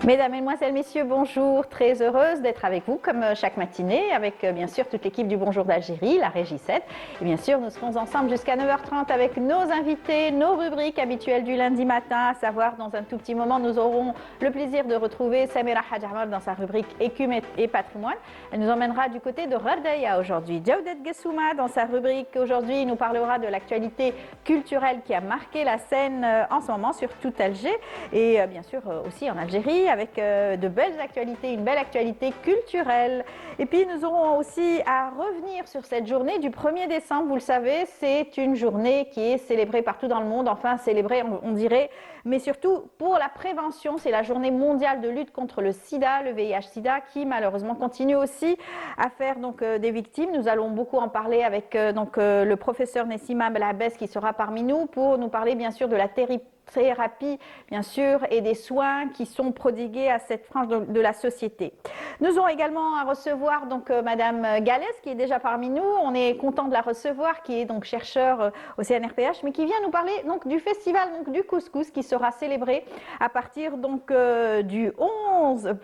Mesdames, Mesdemoiselles, Messieurs, bonjour. Très heureuse d'être avec vous comme chaque matinée avec bien sûr toute l'équipe du Bonjour d'Algérie, la Régie 7. Et bien sûr, nous serons ensemble jusqu'à 9h30 avec nos invités, nos rubriques habituelles du lundi matin, à savoir dans un tout petit moment, nous aurons le plaisir de retrouver Samira Hadjamar dans sa rubrique Écume et patrimoine. Elle nous emmènera du côté de Ghardaya aujourd'hui. Djaoudet Gessouma dans sa rubrique aujourd'hui nous parlera de l'actualité culturelle qui a marqué la scène en ce moment sur tout Alger et bien sûr aussi en Algérie avec de belles actualités, une belle actualité culturelle. Et puis nous aurons aussi à revenir sur cette journée du 1er décembre. Vous le savez, c'est une journée qui est célébrée partout dans le monde, enfin célébrée on dirait, mais surtout pour la prévention. C'est la journée mondiale de lutte contre le sida, le VIH-sida, qui malheureusement continue aussi à faire des victimes. Nous allons beaucoup en parler avec le professeur Nessima Belabès qui sera parmi nous pour nous parler bien sûr de la thérapie, bien sûr, et des soins qui sont prodigués à cette frange de la société. Nous aurons également à recevoir Madame Galès, qui est déjà parmi nous. On est content de la recevoir, qui est donc chercheur au CNRPH, mais qui vient nous parler du festival du couscous qui sera célébré à partir du 11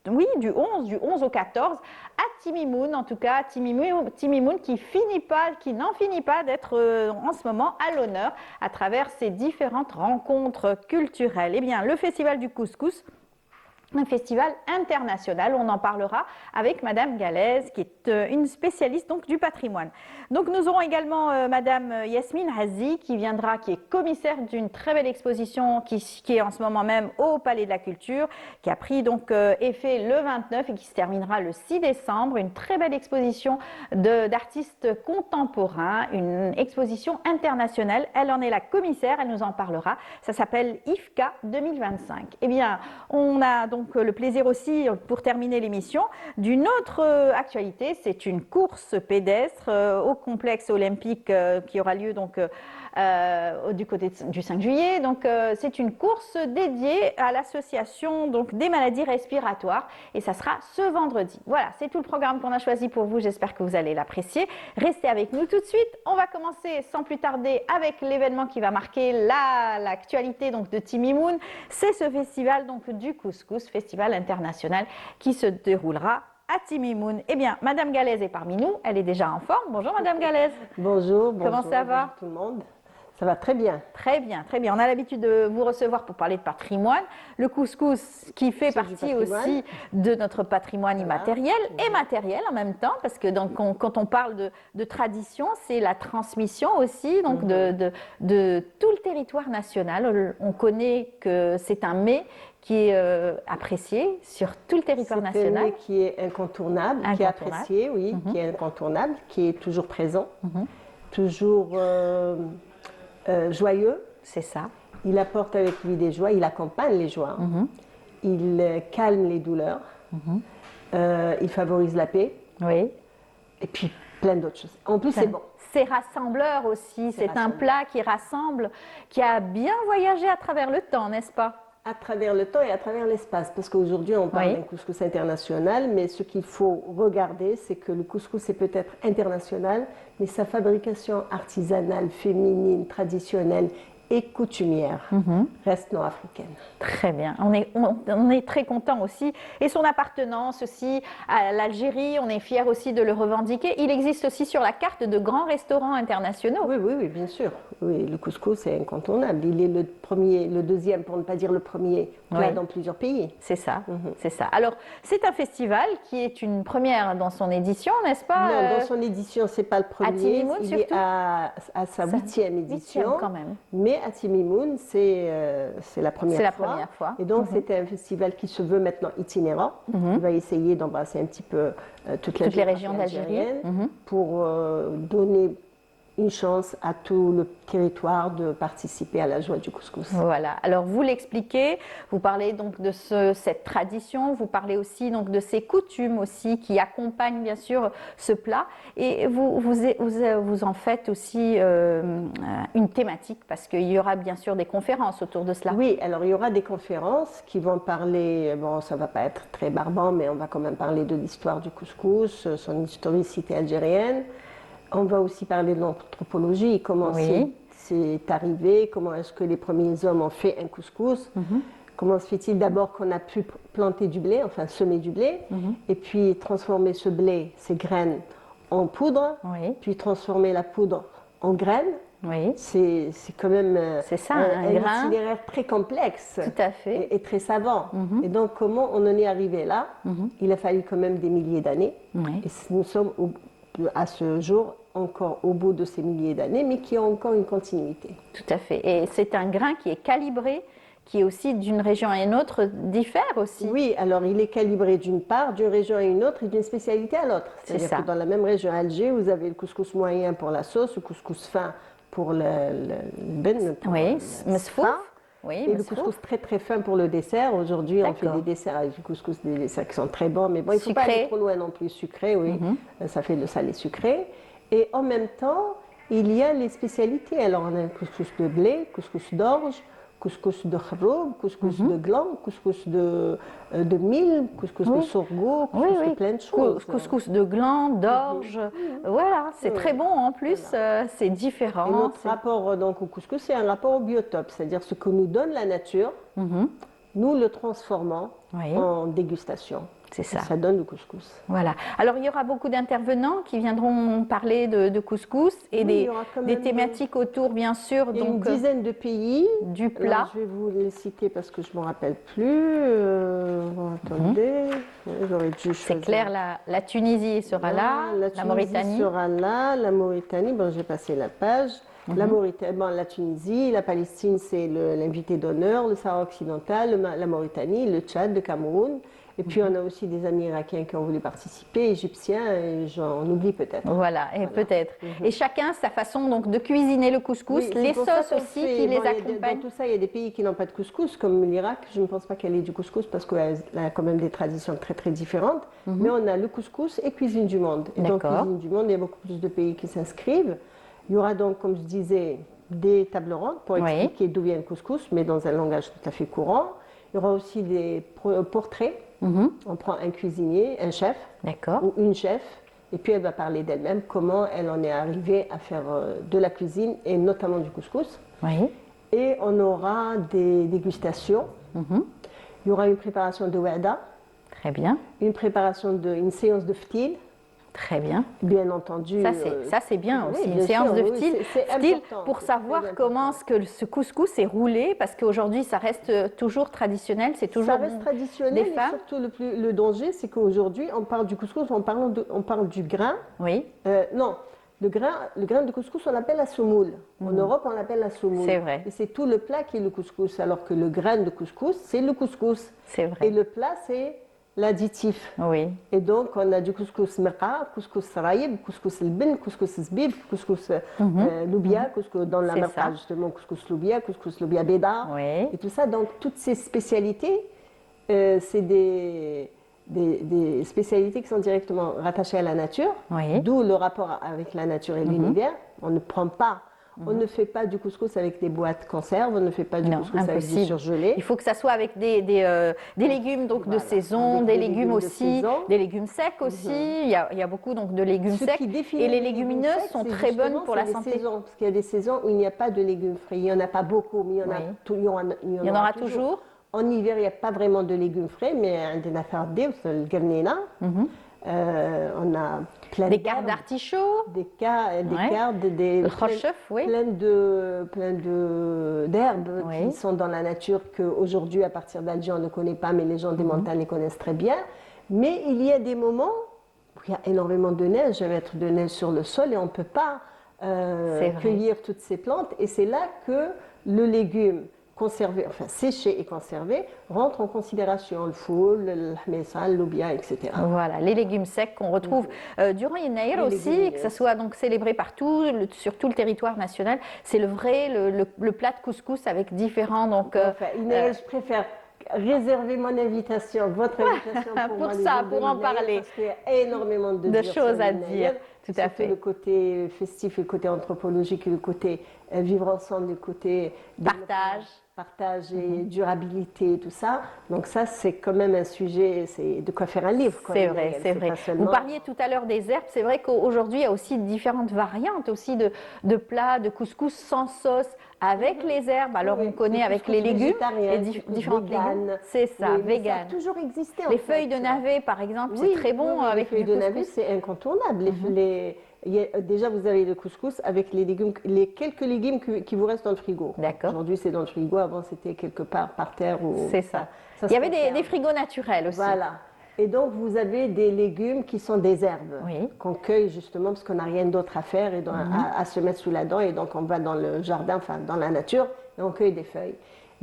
du 11 au 14 à Timimoun, en tout cas Timimoun qui n'en finit pas d'être en ce moment à l'honneur à travers ces différentes rencontres culturelles. Eh bien, le festival du couscous, un festival international, on en parlera avec Madame Galès, qui est une spécialiste du patrimoine. Donc nous aurons également Madame Yasmine Hazi qui viendra, qui est commissaire d'une très belle exposition qui est en ce moment même au Palais de la Culture, qui a pris effet le 29 et qui se terminera le 6 décembre. Une très belle exposition d'artistes contemporains, une exposition internationale. Elle en est la commissaire, elle nous en parlera. Ça s'appelle IFCA 2025. Eh bien, on a le plaisir aussi, pour terminer l'émission, d'une autre actualité. C'est une course pédestre au complexe olympique qui aura lieu du côté du 5 juillet. C'est une course dédiée à l'association des maladies respiratoires et ça sera ce vendredi. Voilà, c'est tout le programme qu'on a choisi pour vous. J'espère que vous allez l'apprécier. Restez avec nous tout de suite. On va commencer sans plus tarder avec l'événement qui va marquer l'actualité de Timimoun. C'est ce festival du couscous, festival international qui se déroulera à Timimoun. Eh bien, Madame Galès est parmi nous, elle est déjà en forme. Bonjour Madame Galès. Bonjour, comment ça va? Bonjour tout le monde. Ça va très bien. Très bien, très bien. On a l'habitude de vous recevoir pour parler de patrimoine. Le couscous qui fait partie aussi de notre patrimoine immatériel et matériel en même temps, parce que quand on parle de tradition, c'est la transmission aussi de tout le territoire national. On connaît que c'est un mets qui est apprécié sur tout le territoire national. C'est un mets qui est incontournable, qui est apprécié, oui, qui est incontournable, qui est toujours présent, toujours joyeux. C'est ça. Il apporte avec lui des joies, il accompagne les joies, il calme les douleurs, il favorise la paix. Oui. Et puis plein d'autres choses. En plus, c'est bon. C'est rassembleur aussi, c'est un plat qui rassemble, qui a bien voyagé à travers le temps, n'est-ce pas? À travers le temps et à travers l'espace, parce qu'aujourd'hui on parle d'un couscous international, mais ce qu'il faut regarder, c'est que le couscous est peut-être international, mais sa fabrication artisanale, féminine, traditionnelle et coutumière reste nord-africaine. Très bien, on est très content aussi. Et son appartenance aussi à l'Algérie, on est fiers aussi de le revendiquer. Il existe aussi sur la carte de grands restaurants internationaux. Oui, bien sûr. Oui, le couscous est incontournable. Il est le deuxième, pour ne pas dire le premier plat dans plusieurs pays. C'est ça, c'est ça. Alors, c'est un festival qui est une première dans son édition, n'est-ce pas? Non, dans son édition, c'est pas le premier. À Timimoun, il est à sa 8e édition. Quand même. Mais à Timimoun, c'est la première fois. C'est la première fois. Et donc, c'était un festival qui se veut maintenant itinérant. Il va essayer d'embrasser un petit peu toutes les régions d'Algérie pour donner une chance à tout le territoire de participer à la joie du couscous. Voilà, alors vous l'expliquez, vous parlez de cette tradition, vous parlez aussi de ces coutumes aussi qui accompagnent bien sûr ce plat et vous en faites aussi une thématique parce qu'il y aura bien sûr des conférences autour de cela. Oui, alors il y aura des conférences qui vont parler, bon ça ne va pas être très barbant mais on va quand même parler de l'histoire du couscous, son historicité algérienne. On va aussi parler de l'anthropologie, comment c'est arrivé, comment est-ce que les premiers hommes ont fait un couscous, Comment se fait-il d'abord qu'on a pu planter du blé, enfin semer du blé, et puis transformer ce blé, ces graines, en poudre, puis transformer la poudre en graines? Oui. C'est quand même C'est ça, un grain. itinéraire très complexe Tout à fait. et très savant. Et donc, comment on en est arrivé là? Il a fallu quand même des milliers d'années. Oui. Et nous sommes à ce jour encore au bout de ces milliers d'années, mais qui ont encore une continuité. Tout à fait. Et c'est un grain qui est calibré, qui aussi d'une région à une autre diffère aussi. Oui, alors il est calibré d'une part, d'une région à une autre et d'une spécialité à l'autre. C'est-à-dire que dans la même région à Alger, vous avez le couscous moyen pour la sauce, le couscous fin pour le ben, oui, mesfouf. Oui, et le couscous très très fin pour le dessert. Aujourd'hui, on fait des desserts avec du couscous, des desserts qui sont très bons, mais bon, il ne faut pas aller trop loin non plus. Sucré, oui, ça fait le salé sucré. Et en même temps, il y a les spécialités. Alors, on a le couscous de blé, couscous d'orge, couscous de kharoub, couscous de gland, couscous de mil, couscous de sorgho, couscous de plein de choses. Couscous de gland, d'orge, voilà, c'est très bon en plus, c'est différent. Et notre rapport donc, au couscous, c'est un rapport au biotope, c'est-à-dire ce que nous donne la nature, nous le transformons en dégustation. C'est ça. Ça donne le couscous. Voilà. Alors, il y aura beaucoup d'intervenants qui viendront parler de couscous et des thématiques autour, bien sûr. Il y a une dizaine de pays. Du plat. Alors, je vais vous les citer parce que je ne me rappelle plus. Attendez. J'aurais dû choisir. C'est clair, la Tunisie sera là, la Mauritanie sera là, la Mauritanie. Bon, j'ai passé la page. La Mauritanie, la Tunisie, la Palestine, c'est l'invité d'honneur, le Sahara occidental, la Mauritanie, le Tchad, le Cameroun. Et puis, on a aussi des amis irakiens qui ont voulu participer, égyptiens, et j'en oublie peut-être. Voilà, peut-être. Et chacun sa façon donc, de cuisiner le couscous, les sauces aussi qui les accompagnent. Dans tout ça, il y a des pays qui n'ont pas de couscous, comme l'Irak. Je ne pense pas qu'elle ait du couscous parce qu'elle a quand même des traditions très, très différentes. Mais on a le couscous et Cuisine du Monde. Et dans Cuisine du Monde, il y a beaucoup plus de pays qui s'inscrivent. Il y aura donc, comme je disais, des tables rondes pour expliquer d'où vient le couscous, mais dans un langage tout à fait courant. Il y aura aussi des portraits. On prend un cuisinier, un chef ou une chef, et puis elle va parler d'elle-même, comment elle en est arrivée à faire de la cuisine et notamment du couscous. Et on aura des dégustations. Il y aura une préparation de wada. Très bien. Une séance de ftil. Très bien. Bien entendu. Ça, c'est bien aussi. Une séance de ftil pour savoir comment ce couscous est roulé, parce qu'aujourd'hui, ça reste toujours traditionnel. C'est toujours ça reste traditionnel, et surtout le danger, c'est qu'aujourd'hui, on parle du couscous, on parle du grain. Oui. Non, le grain de couscous, on l'appelle la semoule. En Europe, on l'appelle la semoule. C'est vrai. Et c'est tout le plat qui est le couscous, alors que le grain de couscous, c'est le couscous. C'est vrai. Et le plat, c'est l'additif. Oui. Et donc, on a du couscous merqa, couscous raïb, couscous l'ben, couscous zbib, couscous loubia, couscous dans la merqa, justement, couscous loubia béda. Oui. Et tout ça, donc, toutes ces spécialités, c'est des spécialités qui sont directement rattachées à la nature, d'où le rapport avec la nature et l'univers. On ne prend pas. On ne fait pas du couscous avec des boîtes conserves, on ne fait pas du couscous avec du surgelé. Il faut que ça soit avec des légumes donc, de saison, des légumes aussi, des légumes secs aussi. Il y a beaucoup donc, de légumes secs. Et les légumineuses sont très bonnes pour la santé. Parce qu'il y a des saisons où il n'y a pas de légumes frais. Il n'y en a pas beaucoup, mais il y en aura toujours. En hiver, il n'y a pas vraiment de légumes frais, mais on a fait le garnina. On a des cartes d'artichaut, des cartes, plein d'herbes qui sont dans la nature qu'aujourd'hui, à partir d'Alger, on ne connaît pas, mais les gens des montagnes les connaissent très bien. Mais il y a des moments où il y a énormément de neige, il y a mettre de neige sur le sol et on ne peut pas cueillir toutes ces plantes. Et c'est là que le légume conservé, enfin séché et conservé, rentre en considération le foul, le hmessa, le loubia, etc. Voilà, les légumes secs qu'on retrouve durant Yenaïr aussi, que ça soit donc célébré partout, sur tout le territoire national. C'est le plat de couscous avec différents... Donc, je préfère réserver mon invitation, votre invitation pour en parler. Parce qu'il y a énormément de choses à dire. Tout à fait. Le côté festif, le côté anthropologique, le côté vivre ensemble, le côté partage. partage et durabilité, tout ça. Donc ça, c'est quand même un sujet, c'est de quoi faire un livre. C'est vrai, c'est vrai. Vous parliez tout à l'heure des herbes. C'est vrai qu'aujourd'hui, il y a aussi différentes variantes aussi de plats, de couscous sans sauce, avec les herbes. Alors, on connaît avec les légumes, les différentes légumes. C'est ça, vegan. Ça a toujours existé. Les feuilles de navet, par exemple, c'est très bon avec les feuilles de navet, c'est incontournable. Déjà, vous avez le couscous avec les légumes, les quelques légumes qui vous restent dans le frigo. D'accord. Aujourd'hui, c'est dans le frigo. Avant, c'était quelque part par terre. C'est ça. Il y avait des frigos naturels aussi. Voilà. Et donc, vous avez des légumes qui sont des herbes qu'on cueille justement parce qu'on n'a rien d'autre à faire et à se mettre sous la dent. Et donc, on va dans le jardin, enfin, dans la nature, et on cueille des feuilles.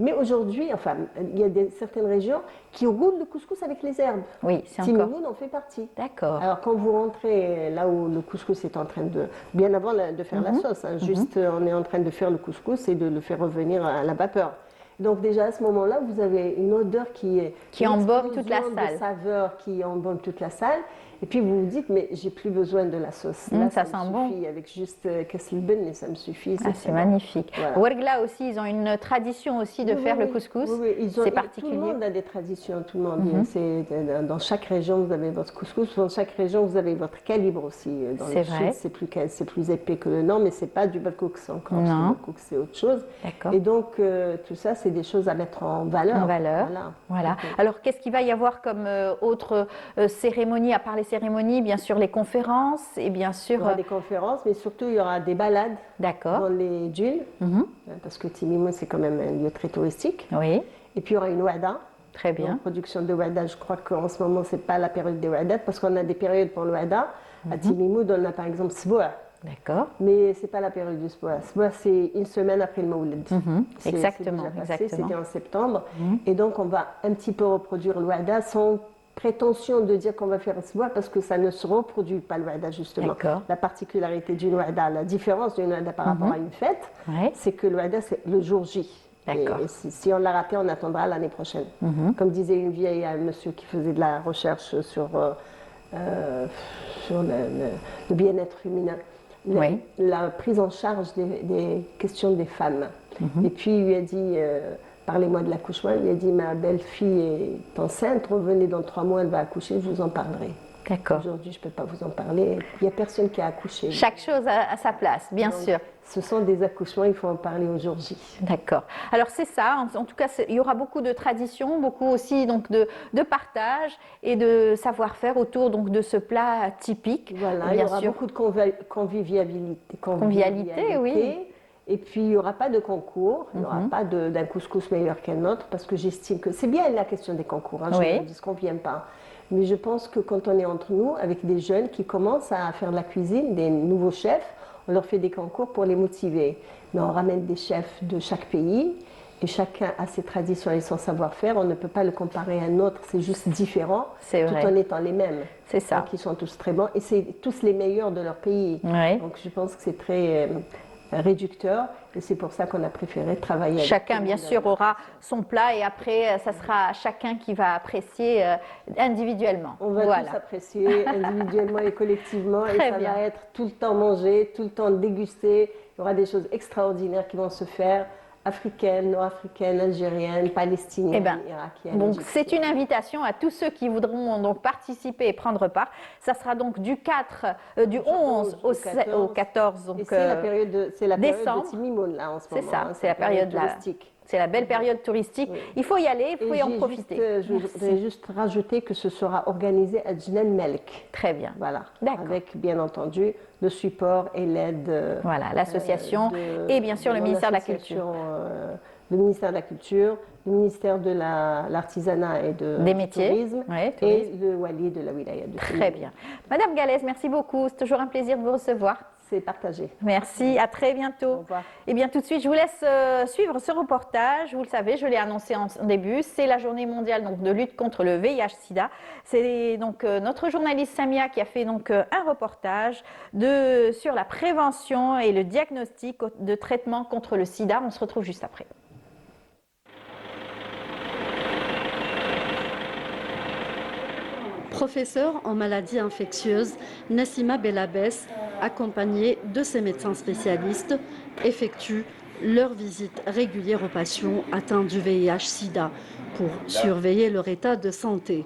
Mais aujourd'hui, enfin, il y a certaines régions qui roulent le couscous avec les herbes. Oui, c'est encore. Timimoun en fait partie. D'accord. Alors, quand vous rentrez là où le couscous est en train de... Bien avant de faire la sauce, juste on est en train de faire le couscous et de le faire revenir à la vapeur. Donc déjà à ce moment-là, vous avez une odeur qui embaume toute la salle. De saveur qui embaume toute la salle. Et puis vous vous dites, mais j'ai plus besoin de la sauce. Là, ça sent bon. Avec juste kesselben, et ça me suffit. C'est magnifique. Voilà. Ouergla aussi, ils ont une tradition aussi de faire le couscous. C'est particulier. Tout le monde a des traditions, tout le monde. Dans chaque région, vous avez votre couscous. Dans chaque région, vous avez votre calibre aussi. Dans le sud, c'est plus épais que le nord, mais c'est pas du balkouk encore. Le balkouk, c'est autre chose. Et donc, tout ça, c'est des choses à mettre en valeur. Voilà. Alors, qu'est-ce qu'il va y avoir comme autre cérémonie, à part les cérémonies, bien sûr les conférences et bien sûr... Il y aura des conférences, mais surtout il y aura des balades dans les dunes, parce que Timimoun c'est quand même un lieu très touristique. Oui. Et puis il y aura une wada. Très bien. Donc, production de wada, je crois qu'en ce moment c'est pas la période des wadat, parce qu'on a des périodes pour le wada. À Timimoun, on a par exemple Sboa. D'accord. Mais c'est pas la période du Sboa. Sboa c'est une semaine après le Mawlid. Exactement. C'était en septembre. Et donc on va un petit peu reproduire le wada sans prétention de dire qu'on va faire ce bois parce que ça ne se reproduit pas le wada justement. La particularité du wada, la différence du wada par rapport à une fête, c'est que le wada c'est le jour J. Et si on l'a raté, on attendra l'année prochaine. Comme disait une vieille, un monsieur qui faisait de la recherche sur le bien-être féminin, la prise en charge des questions des femmes. Et puis il lui a dit... Parlez-moi de l'accouchement. Il a dit, ma belle-fille est enceinte, revenez dans 3 mois, elle va accoucher, je vous en parlerai. D'accord. Aujourd'hui, je ne peux pas vous en parler. Il n'y a personne qui a accouché. Chaque chose à sa place, bien sûr. Ce sont des accouchements, il faut en parler aujourd'hui. D'accord. Alors c'est ça, en tout cas, il y aura beaucoup de traditions, beaucoup aussi donc, de partage et de savoir-faire autour donc, de ce plat typique. Voilà, il y aura beaucoup de convivialité. Convivialité, oui. Et puis, il n'y aura pas de concours, il n'y aura pas d'un couscous meilleur qu'un autre, parce que j'estime que c'est bien la question des concours, je ne dis qu'on ne vient pas. Mais je pense que quand on est entre nous, avec des jeunes qui commencent à faire de la cuisine, des nouveaux chefs, on leur fait des concours pour les motiver. Mais on ramène des chefs de chaque pays, et chacun a ses traditions et son savoir-faire. On ne peut pas le comparer à un autre, c'est juste différent, tout en étant les mêmes. C'est ça. Donc, ils sont tous très bons, et c'est tous les meilleurs de leur pays. Donc, je pense que c'est très... réducteur et c'est pour ça qu'on a préféré travailler avec chacun bien sûr aura son plat et après ça sera chacun qui va apprécier individuellement. On va tous apprécier individuellement et collectivement et ça va être tout le temps mangé, tout le temps dégusté. Il y aura des choses extraordinaires qui vont se faire, africaines, nord-africaines, algériennes, palestiniennes, irakiennes. Donc c'est une invitation à tous ceux qui voudront donc participer et prendre part. Ça sera donc du 11 au 14 donc, et c'est la période de décembre. Timimoun là en ce moment. C'est ça, c'est la période touristique. C'est la belle période touristique. Il faut y aller, il faut y en profiter. Je voudrais juste rajouter que ce sera organisé à Djnan Melk. Très bien. Voilà. Avec bien entendu le support et l'aide. Voilà, l'association et bien sûr le ministère de la Culture. Le ministère de la Culture, le ministère de l'artisanat et des métiers, tourisme, et le wali de la wilaya de Timimoun. Très bien. Madame Galès, merci beaucoup. C'est toujours un plaisir de vous recevoir. C'est partagé. Merci, à très bientôt. Au revoir. Et bien tout de suite, je vous laisse suivre ce reportage. Vous le savez, je l'ai annoncé en début, c'est la journée mondiale donc, de lutte contre le VIH/SIDA. C'est donc notre journaliste Samia qui a fait donc un reportage sur la prévention et le diagnostic de traitement contre le SIDA. On se retrouve juste après. Professeure en maladies infectieuses, Nassima Belabès, accompagnée de ses médecins spécialistes, effectue leur visite régulière aux patients atteints du VIH-Sida pour surveiller leur état de santé.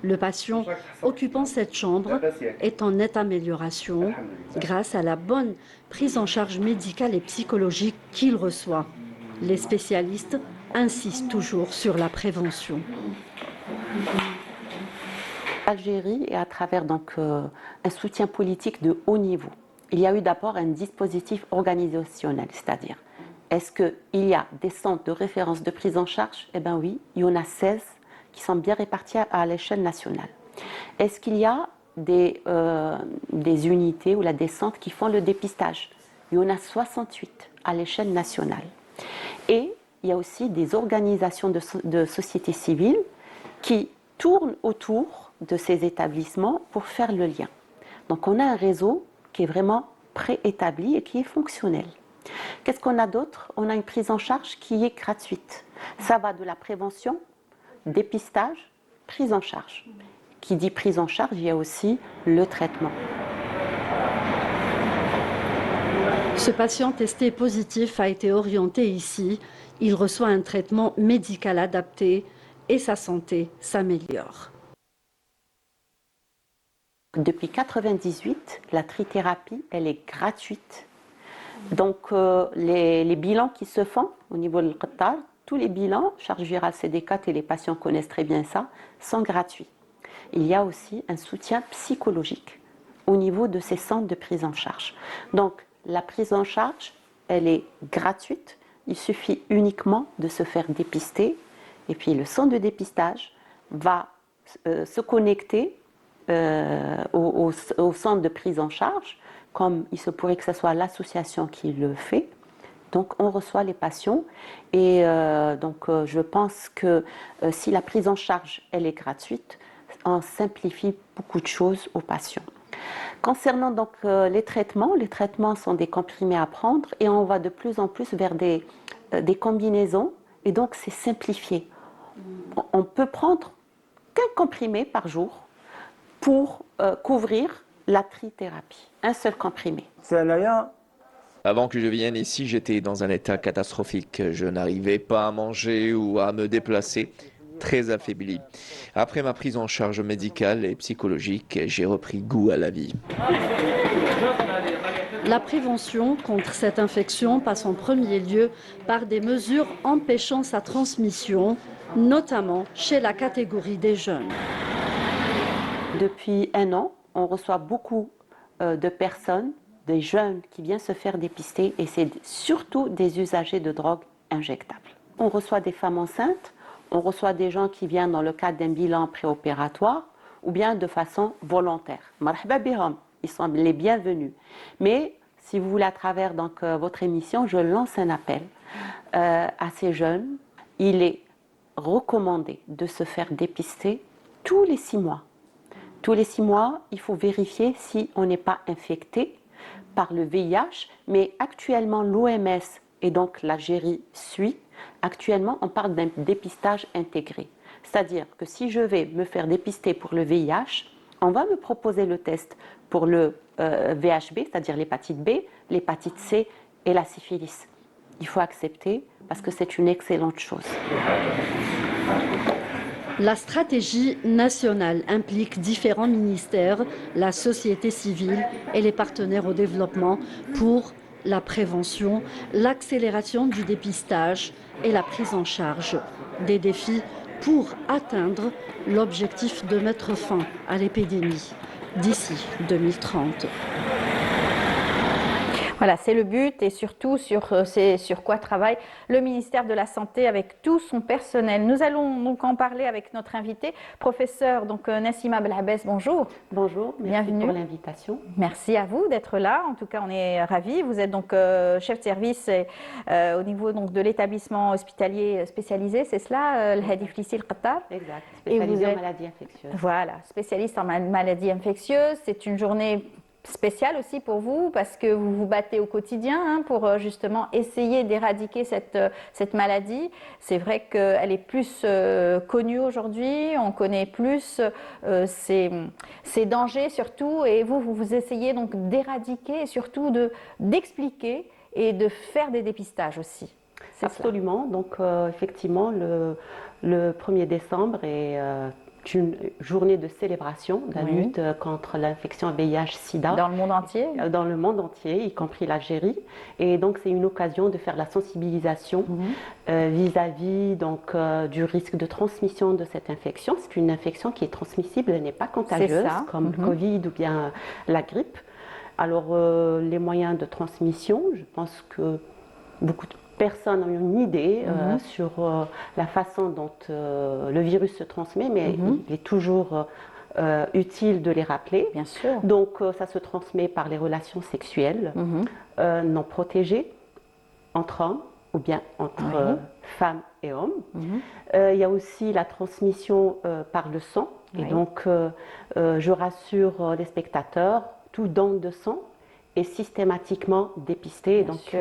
Le patient occupant cette chambre est en nette amélioration grâce à la bonne prise en charge médicale et psychologique qu'il reçoit. Les spécialistes insistent toujours sur la prévention. L'Algérie est à travers un soutien politique de haut niveau. Il y a eu d'abord un dispositif organisationnel, c'est-à-dire, est-ce qu'il y a des centres de référence de prise en charge? Eh bien oui, il y en a 16 qui sont bien répartis à l'échelle nationale. Est-ce qu'il y a des unités ou des centres qui font le dépistage? Il y en a 68 à l'échelle nationale. Et il y a aussi des organisations de société civile qui tournent autour de ces établissements pour faire le lien. Donc on a un réseau qui est vraiment préétabli et qui est fonctionnel. Qu'est-ce qu'on a d'autre? On a une prise en charge qui est gratuite. Ça va de la prévention, dépistage, prise en charge. Qui dit prise en charge, il y a aussi le traitement. Ce patient testé positif a été orienté ici. Il reçoit un traitement médical adapté et sa santé s'améliore. Depuis 1998, la trithérapie, elle est gratuite. Donc les bilans qui se font au niveau de Qatar, tous les bilans, charge virale CD4 et les patients connaissent très bien ça, sont gratuits. Il y a aussi un soutien psychologique au niveau de ces centres de prise en charge. Donc la prise en charge, elle est gratuite. Il suffit uniquement de se faire dépister. Et puis le centre de dépistage va se connecter au centre de prise en charge, comme il se pourrait que ce soit l'association qui le fait. Donc on reçoit les patients et je pense que si la prise en charge elle est gratuite, on simplifie beaucoup de choses aux patients. Concernant les traitements sont des comprimés à prendre et on va de plus en plus vers des combinaisons et donc c'est simplifié. On peut prendre qu'un comprimé par jour pour couvrir la trithérapie, un seul comprimé. Avant que je vienne ici, j'étais dans un état catastrophique. Je n'arrivais pas à manger ou à me déplacer, très affaibli. Après ma prise en charge médicale et psychologique, j'ai repris goût à la vie. La prévention contre cette infection passe en premier lieu par des mesures empêchant sa transmission, notamment chez la catégorie des jeunes. Depuis 1 an, on reçoit beaucoup de personnes, des jeunes qui viennent se faire dépister et c'est surtout des usagers de drogues injectables. On reçoit des femmes enceintes, on reçoit des gens qui viennent dans le cadre d'un bilan préopératoire ou bien de façon volontaire. Marhaba biham, ils sont les bienvenus. Mais si vous voulez, à travers votre émission, je lance un appel à ces jeunes. Il est recommandé de se faire dépister tous les 6 mois. Tous les 6 mois, il faut vérifier si on n'est pas infecté par le VIH, mais actuellement l'OMS et donc l'Algérie suit. Actuellement, on parle d'un dépistage intégré. C'est-à-dire que si je vais me faire dépister pour le VIH, on va me proposer le test pour le VHB, c'est-à-dire l'hépatite B, l'hépatite C et la syphilis. Il faut accepter parce que c'est une excellente chose. La stratégie nationale implique différents ministères, la société civile et les partenaires au développement pour la prévention, l'accélération du dépistage et la prise en charge. Des défis pour atteindre l'objectif de mettre fin à l'épidémie d'ici 2030. Voilà, c'est le but et surtout sur quoi travaille le ministère de la Santé avec tout son personnel. Nous allons donc en parler avec notre invité, professeur Nassima Belhabès. Bonjour. Bonjour, merci bienvenue pour l'invitation. Merci à vous d'être là. En tout cas, on est ravis. Vous êtes donc chef de service au niveau de l'établissement hospitalier spécialisé, c'est cela, le Hadif Lissi Qatar. Exact, spécialisé en maladies infectieuses. Voilà, spécialiste en maladies infectieuses. C'est une journée spécial aussi pour vous parce que vous vous battez au quotidien pour justement essayer d'éradiquer cette maladie. C'est vrai qu'elle est plus connue aujourd'hui, on connaît plus ses dangers surtout et vous essayez donc d'éradiquer et surtout d'expliquer et de faire des dépistages aussi. Absolument. Donc, effectivement, le 1er décembre est une journée de célébration de la lutte contre l'infection VIH-Sida. Dans le monde entier? Dans le monde entier, y compris l'Algérie. Et donc, c'est une occasion de faire la sensibilisation vis-à-vis donc, du risque de transmission de cette infection. C'est une infection qui est transmissible, elle n'est pas contagieuse, comme le Covid ou bien la grippe. Alors, les moyens de transmission, je pense que beaucoup de personnes ont une idée sur la façon dont le virus se transmet, mais il est toujours utile de les rappeler. Bien sûr. Donc, ça se transmet par les relations sexuelles non protégées entre hommes ou bien entre femmes et hommes. Il y a aussi la transmission par le sang. Et donc, je rassure les spectateurs, tout don de sang est systématiquement dépisté. Donc,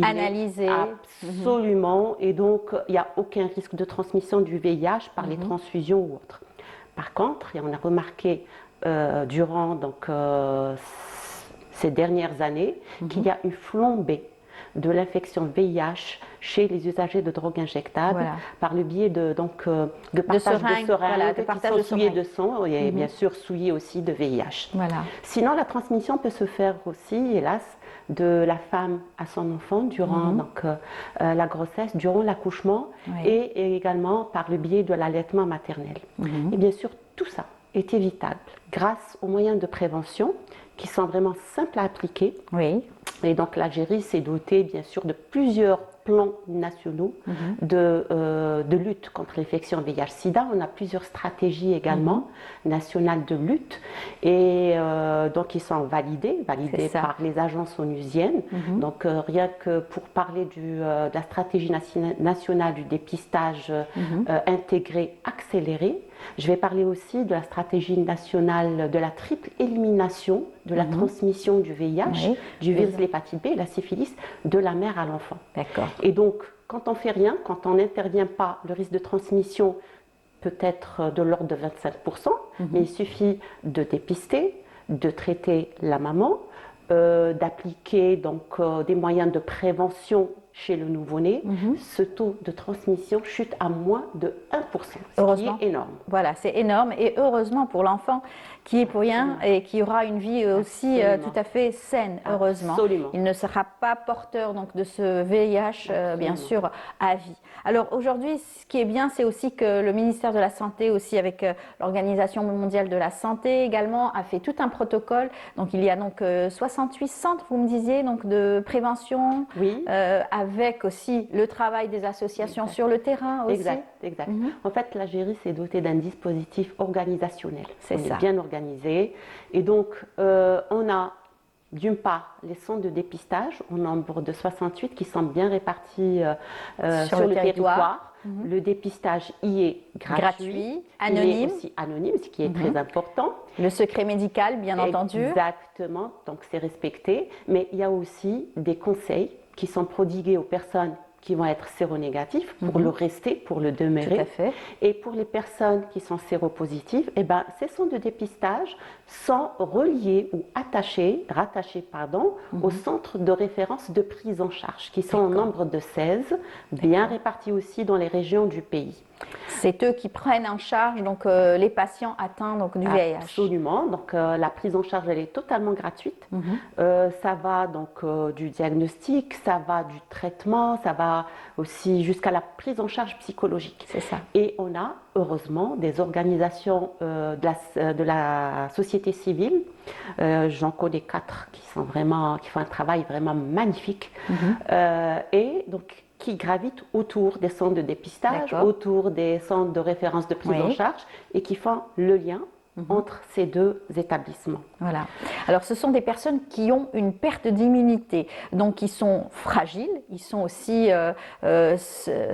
analysé. Absolument. Et donc, il n'y a aucun risque de transmission du VIH par les transfusions ou autres. Par contre, et on a remarqué durant donc, ces dernières années qu'il y a une flambée de l'infection VIH chez les usagers de drogues injectables par le biais de partage de seringues qui sont souillées de sang et bien sûr souillées aussi de VIH. Sinon, la transmission peut se faire aussi, hélas, de la femme à son enfant durant donc, la grossesse, durant l'accouchement et également par le biais de l'allaitement maternel. Et bien sûr, tout ça est évitable grâce aux moyens de prévention qui sont vraiment simples à appliquer. Et donc l'Algérie s'est dotée bien sûr de plusieurs plans nationaux de lutte contre l'infection VIH-Sida. On a plusieurs stratégies également nationales de lutte et donc ils sont validés par les agences onusiennes. Donc rien que pour parler de la stratégie nationale du dépistage intégré accéléré, je vais parler aussi de la stratégie nationale de la triple élimination de la transmission du VIH, du virus de l'hépatite B et la syphilis de la mère à l'enfant. Et donc, quand on ne fait rien, quand on n'intervient pas, le risque de transmission peut être de l'ordre de 25%, mais il suffit de dépister, de traiter la maman, d'appliquer donc des moyens de prévention chez le nouveau-né, ce taux de transmission chute à moins de 1%, ce qui est énorme. Voilà, c'est énorme et heureusement pour l'enfant qui est pour rien et qui aura une vie aussi tout à fait saine, heureusement. Il ne sera pas porteur donc, de ce VIH, bien sûr, à vie. Alors aujourd'hui, ce qui est bien, c'est aussi que le ministère de la Santé, aussi avec l'Organisation mondiale de la santé également, a fait tout un protocole. Donc il y a donc 68 centres, vous me disiez, donc, de prévention, avec aussi le travail des associations sur le terrain aussi. Exact. En fait, l'Algérie s'est dotée d'un dispositif organisationnel. On est bien organisé. Et donc, on a d'une part les centres de dépistage au nombre de 68 qui sont bien répartis sur le territoire. Le dépistage y est gratuit, anonyme. Il est aussi anonyme, ce qui est très important. Le secret médical, bien entendu. Exactement, donc c'est respecté. Mais il y a aussi des conseils qui sont prodigués aux personnes qui vont être séronégatifs pour le rester, pour le demeurer. Tout à fait. Et pour les personnes qui sont séropositives, eh ben, ces centres de dépistage sont reliés ou rattachés aux centres de référence de prise en charge, qui sont au nombre de 16, bien répartis aussi dans les régions du pays. C'est eux qui prennent en charge donc, les patients atteints donc, du VIH. Absolument. Donc, la prise en charge, elle est totalement gratuite. Ça va donc du diagnostic, ça va du traitement, ça va aussi jusqu'à la prise en charge psychologique. C'est ça. Et on a, heureusement, des organisations de la société civile. J'en connais 4 qui font un travail vraiment magnifique. Et donc, qui gravitent autour des centres de dépistage, autour des centres de référence de prise en charge et qui font le lien entre ces deux établissements. Voilà. Alors, ce sont des personnes qui ont une perte d'immunité, donc qui sont fragiles, ils sont aussi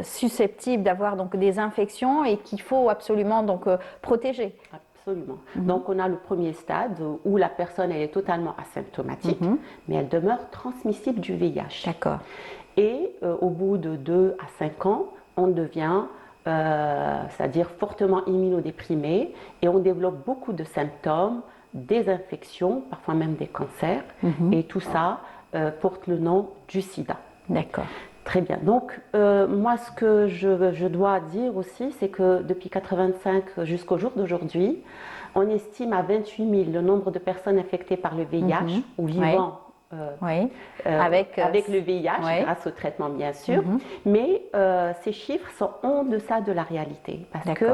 susceptibles d'avoir donc des infections et qu'il faut absolument donc protéger. Absolument. Donc, on a le premier stade où la personne elle est totalement asymptomatique, mais elle demeure transmissible du VIH. Et au bout de 2 à 5 ans, on devient, c'est-à-dire fortement immunodéprimé, et on développe beaucoup de symptômes, des infections, parfois même des cancers. Et tout ça porte le nom du sida. D'accord. Très bien. Donc, moi, ce que je dois dire aussi, c'est que depuis 1985 jusqu'au jour d'aujourd'hui, on estime à 28 000 le nombre de personnes infectées par le VIH ou vivant avec le VIH, grâce au traitement, bien sûr. Mais ces chiffres sont en deçà de la réalité. Parce que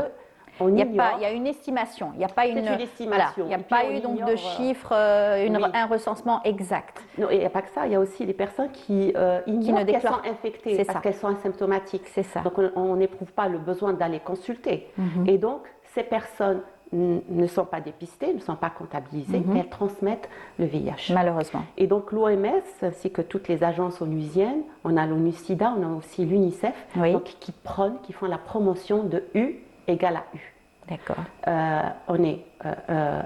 il y a une estimation, il n'y a pas une estimation. Il n'y a pas eu donc de chiffres, un recensement exact. Non, il n'y a pas que ça, il y a aussi les personnes qui ignorent qu'elles sont infectées parce qu'elles sont asymptomatiques. C'est ça. Donc on n'éprouve pas le besoin d'aller consulter. Et donc ces personnes ne sont pas dépistées, ne sont pas comptabilisées, mais elles transmettent le VIH. Malheureusement. Et donc l'OMS, ainsi que toutes les agences onusiennes, on a l'ONU-SIDA, on a aussi l'UNICEF, donc, qui font la promotion de U égale à U. D'accord. On est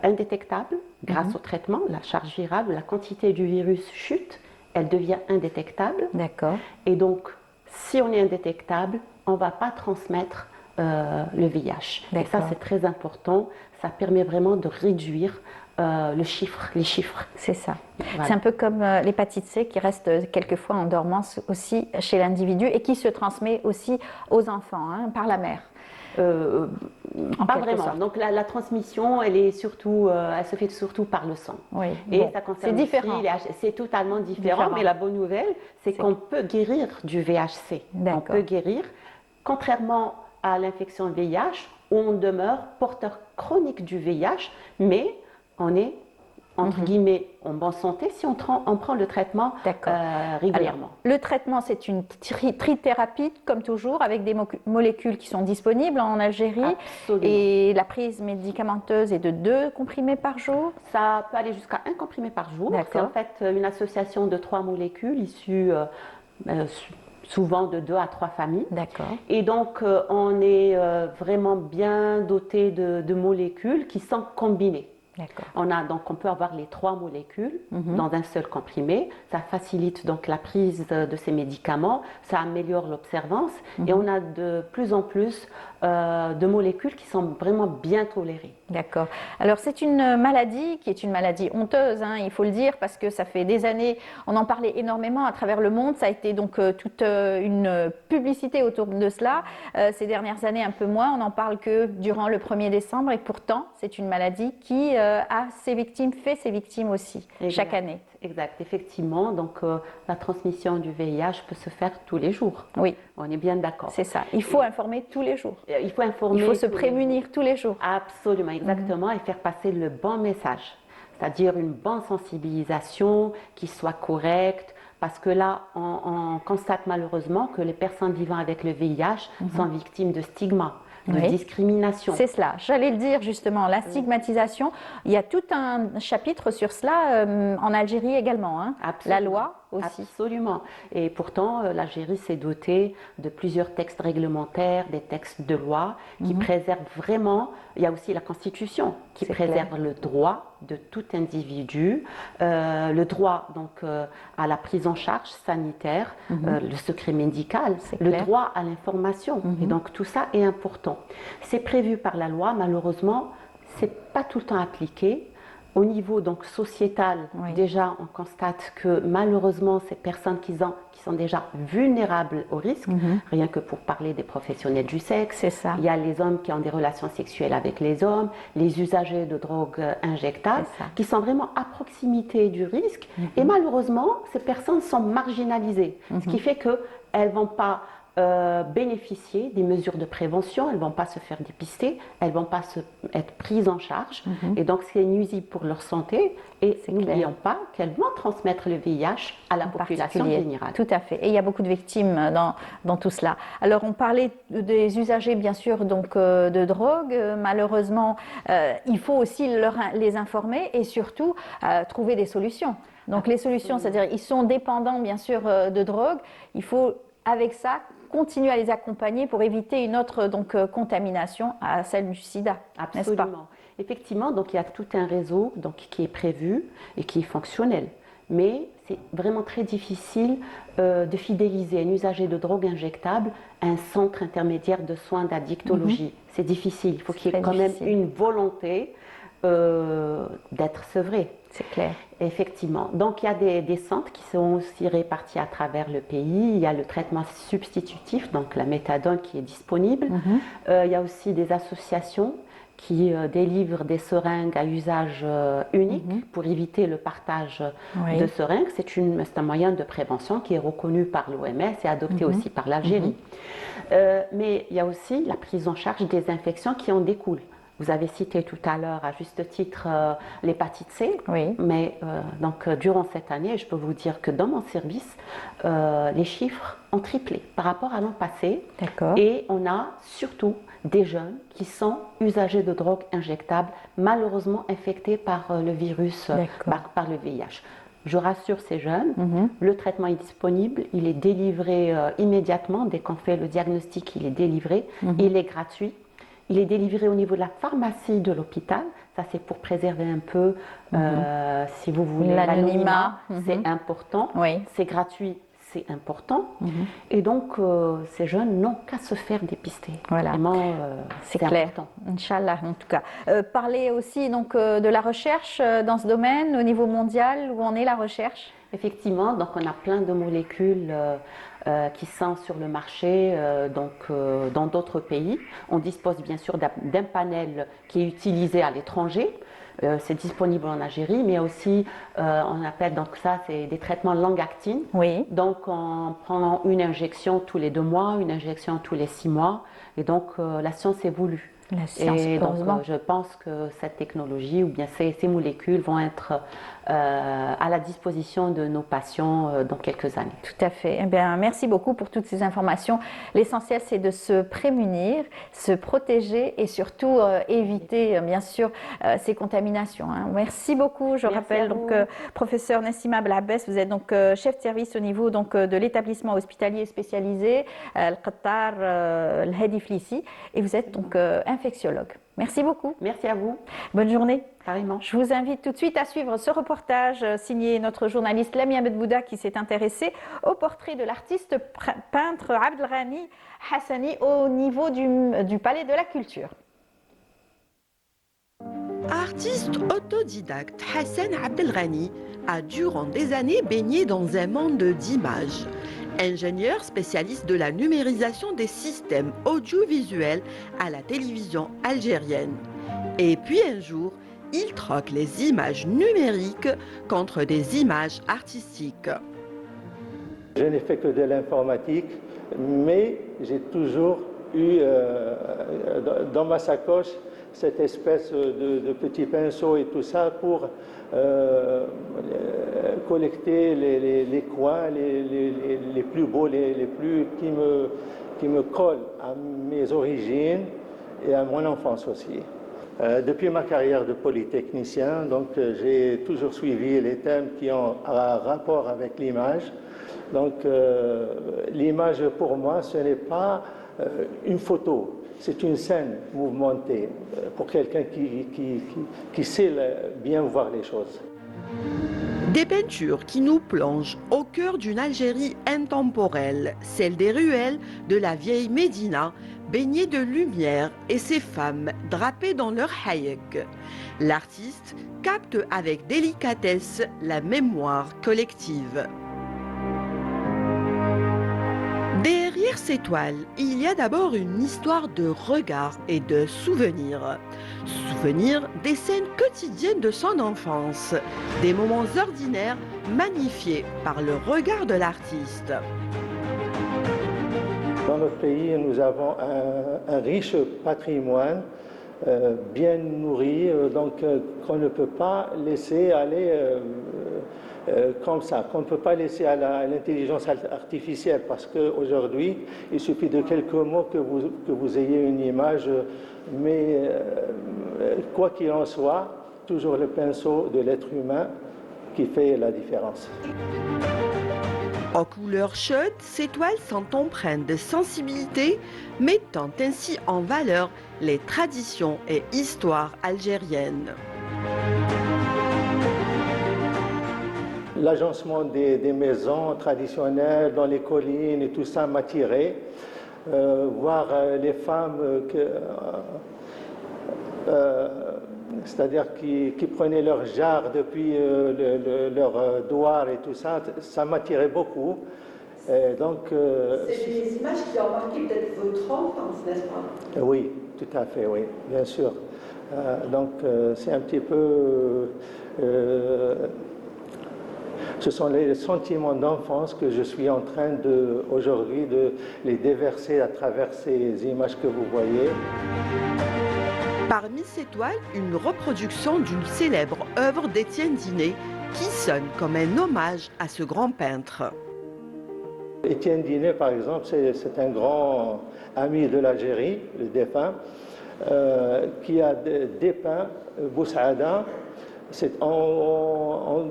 indétectable grâce au traitement, la charge virale, la quantité du virus chute, elle devient indétectable. D'accord. Et donc, si on est indétectable, on ne va pas transmettre le VIH. Et ça, c'est très important. Ça permet vraiment de réduire les chiffres. C'est ça. Voilà. C'est un peu comme l'hépatite C qui reste quelquefois en dormance aussi chez l'individu et qui se transmet aussi aux enfants par la mère. Pas vraiment. Sorte. Donc la transmission, elle se fait surtout par le sang. Oui. Et ça concerne c'est différent. C'est totalement différent. Mais la bonne nouvelle, c'est qu'on peut guérir du VHC. On peut guérir, contrairement à l'infection VIH, où on demeure porteur chronique du VIH, mais on est entre guillemets en bonne santé si on prend le traitement régulièrement. Alors, le traitement, c'est une trithérapie, comme toujours, avec des molécules qui sont disponibles en Algérie. Absolument. Et la prise médicamenteuse est de 2 comprimés par jour. Ça peut aller jusqu'à 1 comprimé par jour. C'est en fait une association de 3 molécules issues souvent de 2 à 3 familles. D'accord. Et donc, on est vraiment bien doté de molécules qui sont combinées. On peut avoir les 3 molécules dans un seul comprimé. Ça facilite donc la prise de ces médicaments, ça améliore l'observance et on a de plus en plus de molécules qui sont vraiment bien tolérées. D'accord. Alors c'est une maladie qui est une maladie honteuse, il faut le dire, parce que ça fait des années, on en parlait énormément à travers le monde, ça a été donc toute une publicité autour de cela. Ces dernières années un peu moins, on n'en parle que durant le 1er décembre et pourtant c'est une maladie qui a ses victimes, fait ses victimes aussi, chaque année. Exact, effectivement. Donc la transmission du VIH peut se faire tous les jours. Oui. On est bien d'accord. C'est ça. Il faut informer tous les jours. Il faut informer. Il faut se prémunir tous les jours. Absolument, exactement, et faire passer le bon message. C'est-à-dire une bonne sensibilisation qui soit correcte. Parce que là, on constate malheureusement que les personnes vivant avec le VIH sont victimes de stigmas, de discrimination. C'est cela, j'allais le dire justement, la stigmatisation. Il y a tout un chapitre sur cela en Algérie également, la loi aussi. Absolument. Et pourtant, l'Algérie s'est dotée de plusieurs textes réglementaires, des textes de loi qui préservent vraiment. Il y a aussi la Constitution qui préserve le droit de tout individu, le droit donc à la prise en charge sanitaire, le secret médical, le droit à l'information. Et donc tout ça est important. C'est prévu par la loi, malheureusement, c'est pas tout le temps appliqué. Au niveau donc sociétal, déjà on constate que malheureusement ces personnes qui sont déjà vulnérables au risque, rien que pour parler des professionnels du sexe, il y a les hommes qui ont des relations sexuelles avec les hommes, les usagers de drogues injectables, qui sont vraiment à proximité du risque, et malheureusement ces personnes sont marginalisées, ce qui fait qu'elles ne vont pas bénéficier des mesures de prévention, elles ne vont pas se faire dépister, elles ne vont pas être prises en charge, et donc c'est nuisible pour leur santé, et n'oublions pas qu'elles vont transmettre le VIH à la population générale. Tout à fait, et il y a beaucoup de victimes dans tout cela. Alors on parlait des usagers bien sûr donc, de drogue, malheureusement il faut aussi les informer et surtout trouver des solutions. Donc les solutions, c'est-à-dire ils sont dépendants bien sûr de drogue, il faut avec ça continuer à les accompagner pour éviter une autre contamination à celle du sida. Absolument. N'est-ce pas ? Effectivement, donc il y a tout un réseau qui est prévu et qui est fonctionnel. Mais c'est vraiment très difficile de fidéliser un usager de drogue injectable à un centre intermédiaire de soins d'addictologie. C'est difficile. Il faut qu'il y ait quand même une volonté d'être sevrés. C'est clair. Effectivement. Donc il y a des centres qui sont aussi répartis à travers le pays. Il y a le traitement substitutif, donc la méthadone qui est disponible. Il y a aussi des associations qui délivrent des seringues à usage unique pour éviter le partage de seringues. C'est un moyen de prévention qui est reconnu par l'OMS et adopté aussi par l'Algérie. Mais il y a aussi la prise en charge des infections qui en découlent. Vous avez cité tout à l'heure, à juste titre, l'hépatite C. Oui. Mais donc, durant cette année, je peux vous dire que dans mon service, les chiffres ont triplé par rapport à l'an passé. D'accord. Et on a surtout des jeunes qui sont usagers de drogues injectables, malheureusement infectés par le virus, par le VIH. Je rassure ces jeunes, le traitement est disponible, il est délivré immédiatement. Dès qu'on fait le diagnostic, il est délivré, il est gratuit. Il est délivré au niveau de la pharmacie de l'hôpital. Ça, c'est pour préserver un peu, si vous voulez, l'anonymat. C'est important. Oui. C'est gratuit, c'est important. Et donc, ces jeunes n'ont qu'à se faire dépister. Voilà. Vraiment, c'est clair. important. Inch'Allah, en tout cas. Parler aussi donc, de la recherche dans ce domaine, au niveau mondial, où en est la recherche? Effectivement, donc on a plein de molécules qui sont sur le marché dans d'autres pays. On dispose bien sûr d'un panel qui est utilisé à l'étranger. C'est disponible en Algérie, mais aussi on appelle donc ça, c'est des traitements long-acting. Oui. Donc on prend une injection tous les 2 mois, une injection tous les 6 mois, et donc la science évolue. La science, et donc heureusement. je pense que cette technologie ou bien ces molécules vont être à la disposition de nos patients dans quelques années. Tout à fait. Eh bien, merci beaucoup pour toutes ces informations. L'essentiel, c'est de se prémunir, se protéger et surtout éviter, bien sûr, ces contaminations. Merci beaucoup. Je rappelle donc, professeur Nassima Belabès, vous êtes donc chef de service au niveau donc, de l'établissement hospitalier spécialisé, Al-Qattar, Al-Hadi Flissi, et vous êtes donc infectiologue. Merci beaucoup. Merci à vous. Bonne journée. Pareillement. Je vous invite tout de suite à suivre ce reportage signé notre journaliste Lamia Bedbouda qui s'est intéressé au portrait de l'artiste peintre Abdelghani Hassani au niveau du Palais de la Culture. Artiste autodidacte, Hassan Abdelghani a durant des années baigné dans un monde d'images. Ingénieur spécialiste de la numérisation des systèmes audiovisuels à la télévision algérienne. Et puis un jour, il troque les images numériques contre des images artistiques. Je n'ai fait que de l'informatique, mais j'ai toujours eu dans ma sacoche cette espèce de petit pinceau et tout ça pour collecter les coins les plus beaux, les plus qui me collent à mes origines et à mon enfance aussi. Depuis ma carrière de polytechnicien, donc j'ai toujours suivi les thèmes qui ont un rapport avec l'image. Donc l'image pour moi, ce n'est pas une photo. C'est une scène mouvementée pour quelqu'un qui sait bien voir les choses. Des peintures qui nous plongent au cœur d'une Algérie intemporelle, celle des ruelles de la vieille Médina, baignée de lumière et ses femmes drapées dans leur hayek. L'artiste capte avec délicatesse la mémoire collective. Derrière ces toiles, il y a d'abord une histoire de regard et de souvenirs. Souvenirs des scènes quotidiennes de son enfance, des moments ordinaires magnifiés par le regard de l'artiste. Dans notre pays, nous avons un riche patrimoine bien nourri, donc qu'on ne peut pas laisser aller comme ça, qu'on ne peut pas laisser à l'intelligence artificielle, parce qu'aujourd'hui, il suffit de quelques mots que vous ayez une image, mais quoi qu'il en soit, toujours le pinceau de l'être humain qui fait la différence. Aux couleurs chaudes, ces toiles sont empreintes de sensibilité, mettant ainsi en valeur les traditions et histoires algériennes. L'agencement des maisons traditionnelles dans les collines et tout ça m'a tiré. Voir les femmes c'est-à-dire qui prenaient leur jarre depuis leur douar et tout ça, ça m'attirait beaucoup. Et donc, c'est des images qui ont marqué peut-être votre enfance, n'est-ce pas? Oui, tout à fait, oui, bien sûr. Donc, c'est un petit peu... ce sont les sentiments d'enfance que je suis en train aujourd'hui de les déverser à travers ces images que vous voyez. Parmi ces toiles, une reproduction d'une célèbre œuvre d'Étienne Dinet qui sonne comme un hommage à ce grand peintre. Étienne Dinet, par exemple, c'est un grand ami de l'Algérie, le défunt, qui a dépeint Boussaada en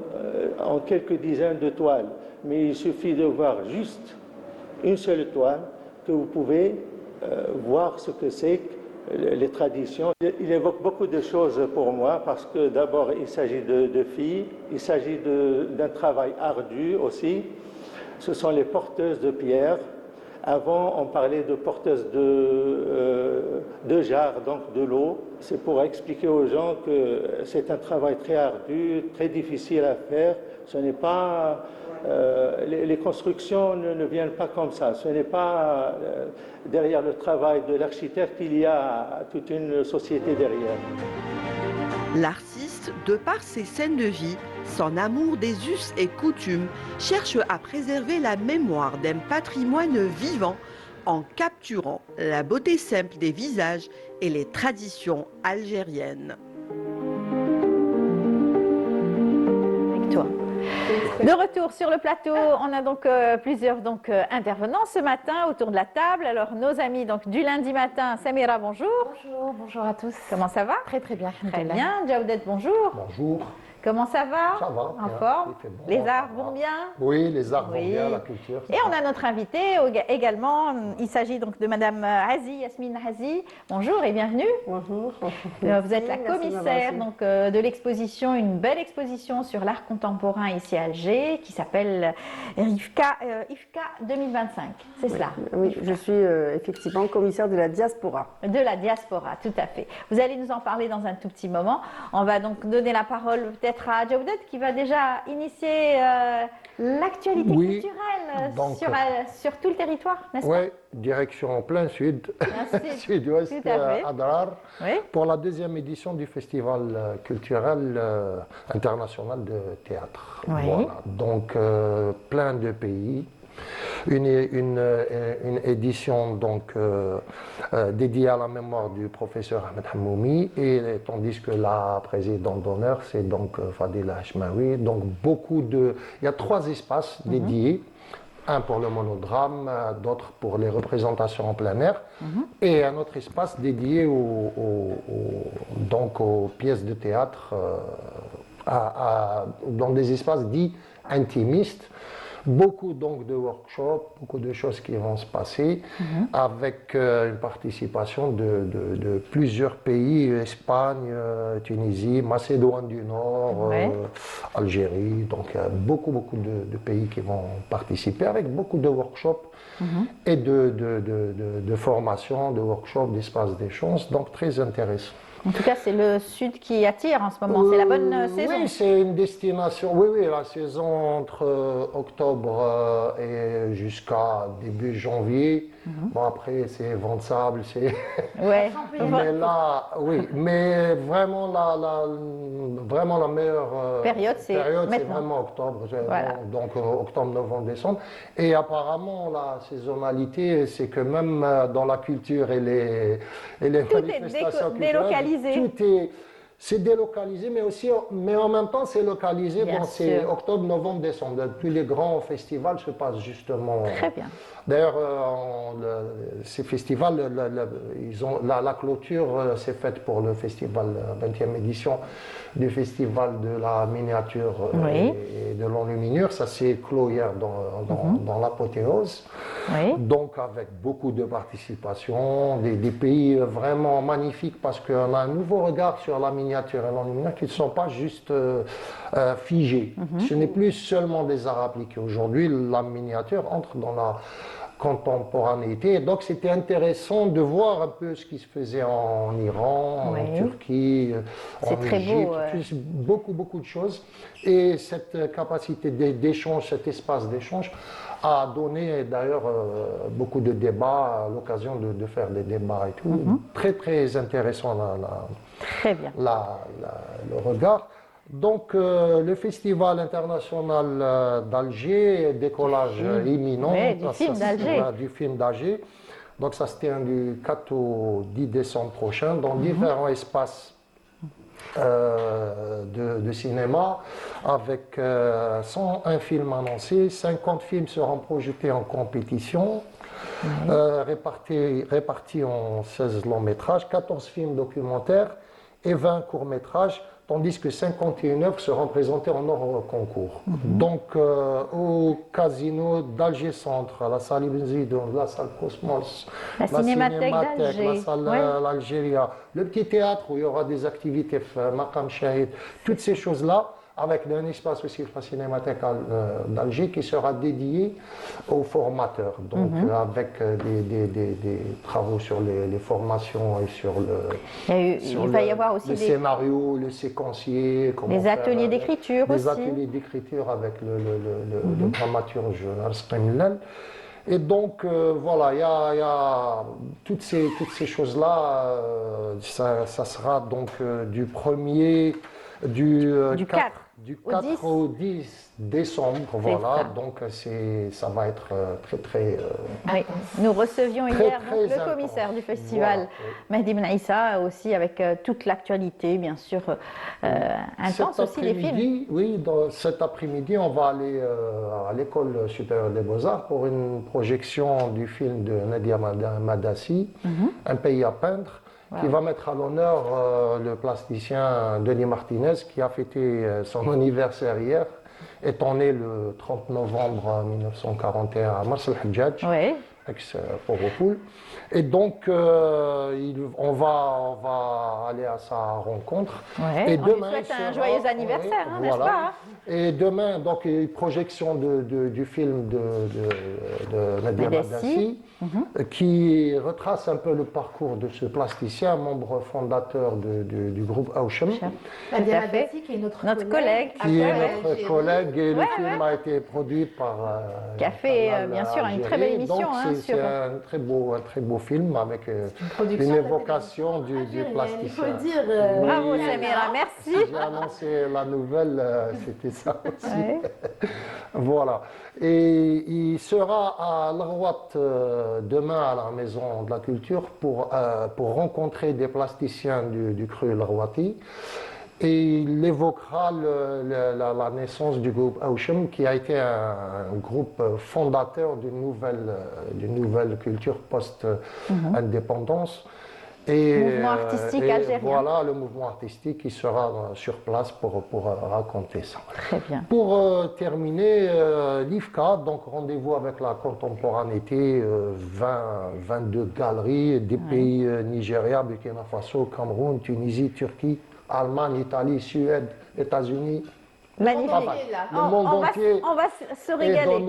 quelques dizaines de toiles. Mais il suffit de voir juste une seule toile que vous pouvez voir ce que c'est les traditions. Il évoque beaucoup de choses pour moi parce que d'abord il s'agit de filles, il s'agit d'un travail ardu aussi. Ce sont les porteuses de pierre. Avant, on parlait de porteuses de jarres, donc de l'eau. C'est pour expliquer aux gens que c'est un travail très ardu, très difficile à faire. Ce n'est pas... les constructions ne viennent pas comme ça. Ce n'est pas derrière le travail de l'architecte qu'il y a toute une société derrière. L'artiste, de par ses scènes de vie, son amour des us et coutumes, cherche à préserver la mémoire d'un patrimoine vivant en capturant la beauté simple des visages et les traditions algériennes. Avec toi. De retour sur le plateau, on a donc plusieurs intervenants ce matin autour de la table. Alors nos amis donc du lundi matin, Samira, bonjour. Bonjour, bonjour à tous. Comment ça va? Très très bien. Très bien. Jawdet, bonjour. Bonjour. Comment ça va? Ça va. En bien. forme? Il fait bon, Les arts ça va. vont bien? Oui, les arts Oui. vont bien, la culture. Et on a notre invité également. Il s'agit donc de Madame Hazi, Yasmine Hazi. Bonjour et bienvenue. Bonjour. Vous êtes la Merci commissaire d'avoir donc, de l'exposition, une belle exposition sur l'art contemporain ici à Alger qui s'appelle IFCA 2025. C'est cela? Oui, je suis effectivement commissaire de la diaspora. De la diaspora, tout à fait. Vous allez nous en parler dans un tout petit moment. On va donc donner la parole peut-être à Jawdet qui va déjà initier l'actualité Oui, culturelle donc, sur tout le territoire, n'est-ce Oui, direction plein sud, sud-ouest Tout à fait. Adrar, Oui. pour la deuxième édition du Festival culturel international de théâtre. Oui. Voilà. Donc, plein de pays. Une édition donc dédiée à la mémoire du professeur Ahmed Hammoumi, et tandis que la présidente d'honneur c'est donc Fadila Hachmaoui. Donc il y a 3 espaces dédiés, un pour le monodrame, d'autres pour les représentations en plein air, et un autre espace dédié donc aux pièces de théâtre dans des espaces dits intimistes. Beaucoup donc de workshops, beaucoup de choses qui vont se passer avec une participation de plusieurs pays, Espagne, Tunisie, Macédoine du Nord, Algérie. Donc il y a beaucoup de pays qui vont participer avec beaucoup de workshops et de formations, de workshops, d'espaces d'échange. Donc très intéressant. En tout cas, c'est le sud qui attire en ce moment. C'est la bonne saison. Oui, c'est une destination. Oui, la saison entre octobre et jusqu'à début janvier. Bon, après, c'est vent de sable, c'est. Ouais. Mais là, oui, mais vraiment la meilleure période, c'est vraiment octobre. Voilà. Donc octobre, novembre, décembre. Et apparemment, la saisonnalité, c'est que même dans la culture et les manifestations délocalisé. C'est délocalisé, mais en même temps, c'est localisé. Bien bon, c'est sûr. octobre, novembre, décembre. Tous les grands festivals se passent justement. Très bien. D'ailleurs, ces festivals, la clôture s'est faite pour le festival, 20e édition du festival de la miniature et de l'enluminure. Ça s'est clos hier dans l'apothéose. Oui. Donc, avec beaucoup de participation, des pays vraiment magnifiques, parce qu'on a un nouveau regard sur la miniature et l'enluminure qui ne sont pas juste figés. Ce n'est plus seulement des arts appliqués. Aujourd'hui, la miniature entre dans la contemporanéité. Donc c'était intéressant de voir un peu ce qui se faisait en Iran, en Turquie, Turquie, en C'est très Égypte, beau, beaucoup de choses. Et cette capacité d'échange, cet espace d'échange a donné d'ailleurs beaucoup de débats, à l'occasion de faire des débats et tout. Très intéressant Très bien. le regard. Donc le Festival international d'Alger, décollage imminent. Oui, du film d'Alger. Du film d'Alger. Donc ça se tient du 4 au 10 décembre prochain dans différents espaces de cinéma avec 101 films annoncés, 50 films seront projetés en compétition, répartis en 16 longs métrages, 14 films documentaires et 20 courts métrages, tandis que 51 œuvres seront présentées en hors concours. Donc au casino d'Alger Centre, à la salle Ibn Zidoun, la salle Cosmos, la Cinémathèque d'Alger, la salle l'Algéria, le petit théâtre où il y aura des activités, Maqam Shahid, toutes ces choses-là, avec un espace aussi, la Cinémathèque d'Alger, qui sera dédié aux formateurs, donc avec des travaux sur les formations et sur il va y avoir aussi le scénario, le séquencier, des ateliers d'écriture aussi. Des ateliers d'écriture avec le dramaturge Arsqi Millal. Et donc, voilà, il y a toutes ces choses-là. Ça sera donc du 1er, du 4 au 10 décembre, voilà. Donc, ça va être très... Oui. Nous recevions hier donc, le commissaire du festival, Mehdi Ben Issa, aussi avec toute l'actualité, bien sûr, intense aussi des films. Oui, cet après-midi, on va aller à l'École supérieure des Beaux-Arts pour une projection du film de Nadia Madassi, Un pays à peindre, qui va mettre à l'honneur le plasticien Denis Martinez, qui a fêté son anniversaire hier, étant né le 30 novembre 1941 à Mars el-Hadjadj, ex-Poropoul. Et donc, on va aller à sa rencontre. Et demain, on lui souhaite un joyeux anniversaire, n'est-ce pas? Et demain, donc, une projection du film de Nadia Madassi, qui retrace un peu le parcours de ce plasticien, membre fondateur du groupe Auchem. Nadia Madassi, qui est notre collègue. Qui est notre collègue, et le film a été produit par... qui a fait, bien sûr, une très belle émission. C'est un très beau film avec une évocation du plasticien. Il faut le dire. Bravo Samira, merci. J'ai annoncé la nouvelle, c'était ça aussi. Voilà. Et il sera à Larouat demain à la Maison de la Culture pour rencontrer des plasticiens du cru Larouati. Et il évoquera la naissance du groupe Auchem, qui a été un groupe fondateur d'une nouvelle culture post-indépendance. Mouvement artistique algérien. Voilà le mouvement artistique qui sera sur place pour raconter ça. Très bien. Pour terminer, l'IFCA, donc rendez-vous avec la contemporanéité, 22 galeries des pays Nigeria, Burkina Faso, Cameroun, Tunisie, Turquie, Allemagne, Italie, Suède, États-Unis. Magnifique. Le monde entier. On va se régaler.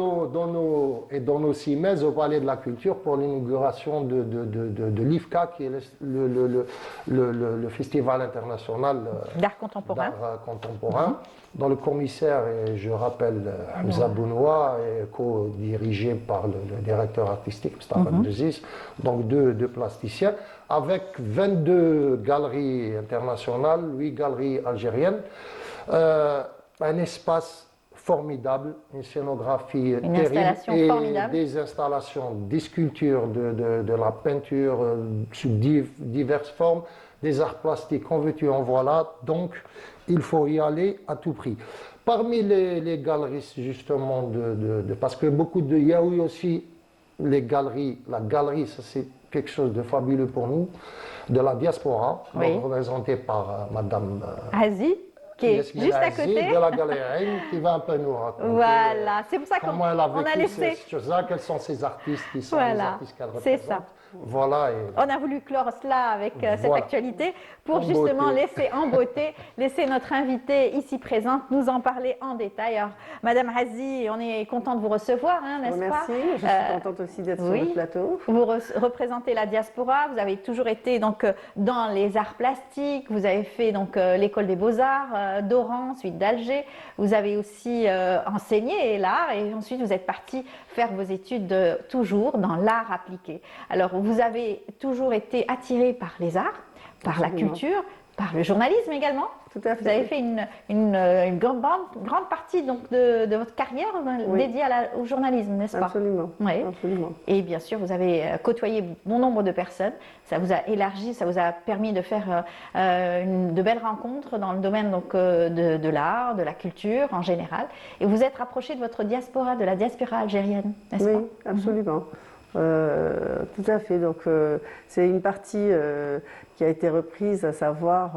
Et dans nos 6 mai au Palais de la Culture pour l'inauguration de l'IFCA, qui est le Festival international d'art contemporain. Dont le commissaire, et je rappelle, Hamza Bounoua, est co-dirigé par le directeur artistique, Mustafa Abdelaziz, donc deux plasticiens, avec 22 galeries internationales, 8 galeries algériennes. Un espace formidable, une scénographie terrible et des installations, des sculptures, de la peinture sous diverses formes, des arts plastiques, en veux-tu, en voilà. Donc, il faut y aller à tout prix. Parmi les galeries, justement, parce que il y a eu aussi les galeries, la galerie, ça c'est quelque chose de fabuleux pour nous, de la diaspora, représentée par Madame Azie, qui est juste à côté de la galerie, qui va un peu nous raconter. Voilà, c'est pour ça qu'on a laissé ces choses-là, quels sont ces artistes qui sont les artistes qu'elle représente. C'est ça. Voilà. On a voulu clore cela avec cette Voilà. actualité pour En justement beauté. laisser en beauté, laisser notre invitée ici présente nous en parler en détail. Alors, Madame Hazi, on est content de vous recevoir, hein, n'est-ce pas? Merci, je suis contente aussi d'être sur le plateau. Vous représentez la diaspora, vous avez toujours été donc dans les arts plastiques, vous avez fait donc l'école des beaux-arts d'Oran, ensuite d'Alger, vous avez aussi enseigné l'art et ensuite vous êtes parti faire vos études toujours dans l'art appliqué. Alors vous avez toujours été attiré par les arts, par la culture, par le journalisme également. Tout à fait. Vous avez fait une grande partie donc, de votre carrière dédiée au journalisme, n'est-ce pas? Absolument. Oui. Absolument. Et bien sûr, vous avez côtoyé bon nombre de personnes. Ça vous a élargi, ça vous a permis de faire de belles rencontres dans le domaine donc, de l'art, de la culture en général. Et vous êtes rapproché de votre diaspora, de la diaspora algérienne, n'est-ce pas? Oui, absolument. Tout à fait. Donc, c'est une partie qui a été reprise, à savoir,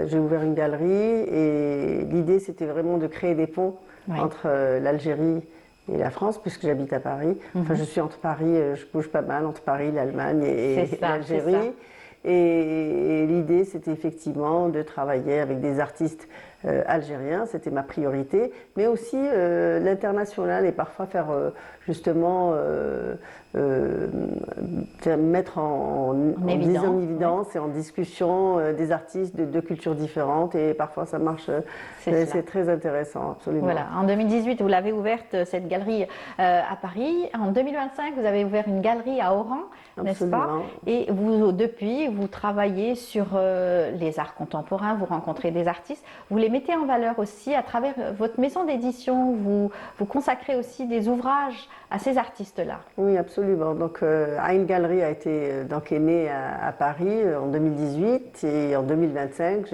j'ai ouvert une galerie et l'idée c'était vraiment de créer des ponts entre l'Algérie et la France, puisque j'habite à Paris. Enfin, je suis entre Paris, je bouge pas mal entre Paris, l'Allemagne et l'Algérie. Et l'idée, c'était effectivement de travailler avec des artistes algériens, c'était ma priorité, mais aussi l'international et parfois faire justement mettre en évidence et en discussion des artistes de cultures différentes et parfois ça marche, c'est très intéressant, absolument. Voilà, en 2018 vous l'avez ouverte cette galerie à Paris, en 2025 vous avez ouvert une galerie à Oran, n'est-ce pas? Et vous, depuis, vous travaillez sur les arts contemporains, vous rencontrez des artistes, vous les mettez en valeur aussi à travers votre maison d'édition, vous consacrez aussi des ouvrages à ces artistes-là. Oui, absolument. Donc, Aïn Galerie est née à Paris en 2018 et en 2025,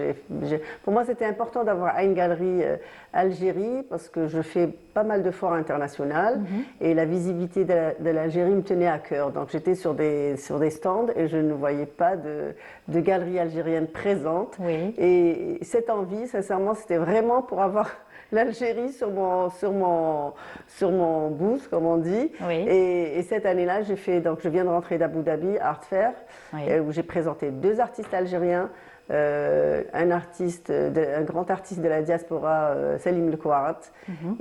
pour moi, c'était important d'avoir Aïn Galerie Algérie parce que je fais pas mal de foires internationales et la visibilité de l'Algérie me tenait à cœur. Donc, j'étais sur des stands et je ne voyais pas de galerie algérienne présente. Oui. Et cette envie, sincèrement, c'était vraiment pour avoir l'Algérie sur mon booth, comme on dit. Oui. Et cette année-là, je viens de rentrer d'Abu Dhabi, Art Fair, où j'ai présenté 2 artistes algériens, un grand artiste de la diaspora, Salim El Kouarat,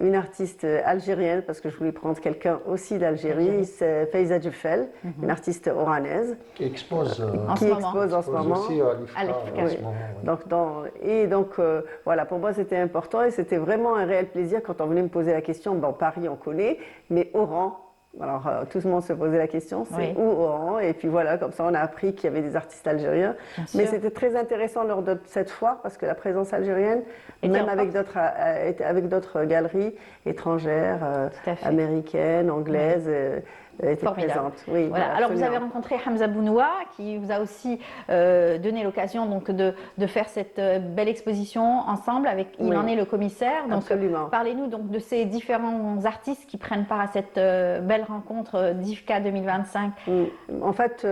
une artiste algérienne, parce que je voulais prendre quelqu'un aussi d'Algérie, c'est Faiza Djeffel, une artiste oranaise. Qui expose en ce moment. Aussi à l'IFCA. Donc, voilà, pour moi c'était important et c'était vraiment un réel plaisir quand on venait me poser la question, bon, Paris on connaît, mais Oran, alors tout le monde se posait la question, c'est où Oran? Et puis voilà, comme ça on a appris qu'il y avait des artistes algériens. Mais c'était très intéressant lors de cette foire parce que la présence algérienne, même avec d'autres galeries étrangères, américaines, anglaises, était présente. Oui, voilà. Alors vous avez rencontré Hamza Bounoua qui vous a aussi donné l'occasion donc de faire cette belle exposition ensemble avec. Il en est le commissaire. Donc parlez-nous donc de ces différents artistes qui prennent part à cette belle rencontre d'IFCA 2025. En fait,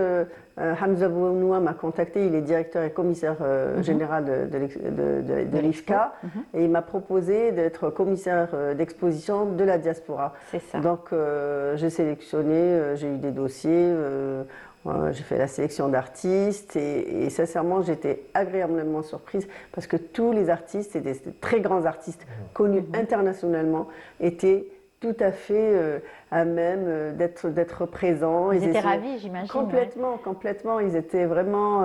Hamza Bounoua m'a contacté, il est directeur et commissaire général de l'IFCA et il m'a proposé d'être commissaire d'exposition de la diaspora. C'est ça. Donc j'ai sélectionné, j'ai eu des dossiers, j'ai fait la sélection d'artistes et sincèrement j'étais agréablement surprise parce que tous les artistes, et des très grands artistes connus internationalement, étaient tout à fait à même d'être présents. Ils étaient ravis, j'imagine. Complètement. Ils étaient vraiment,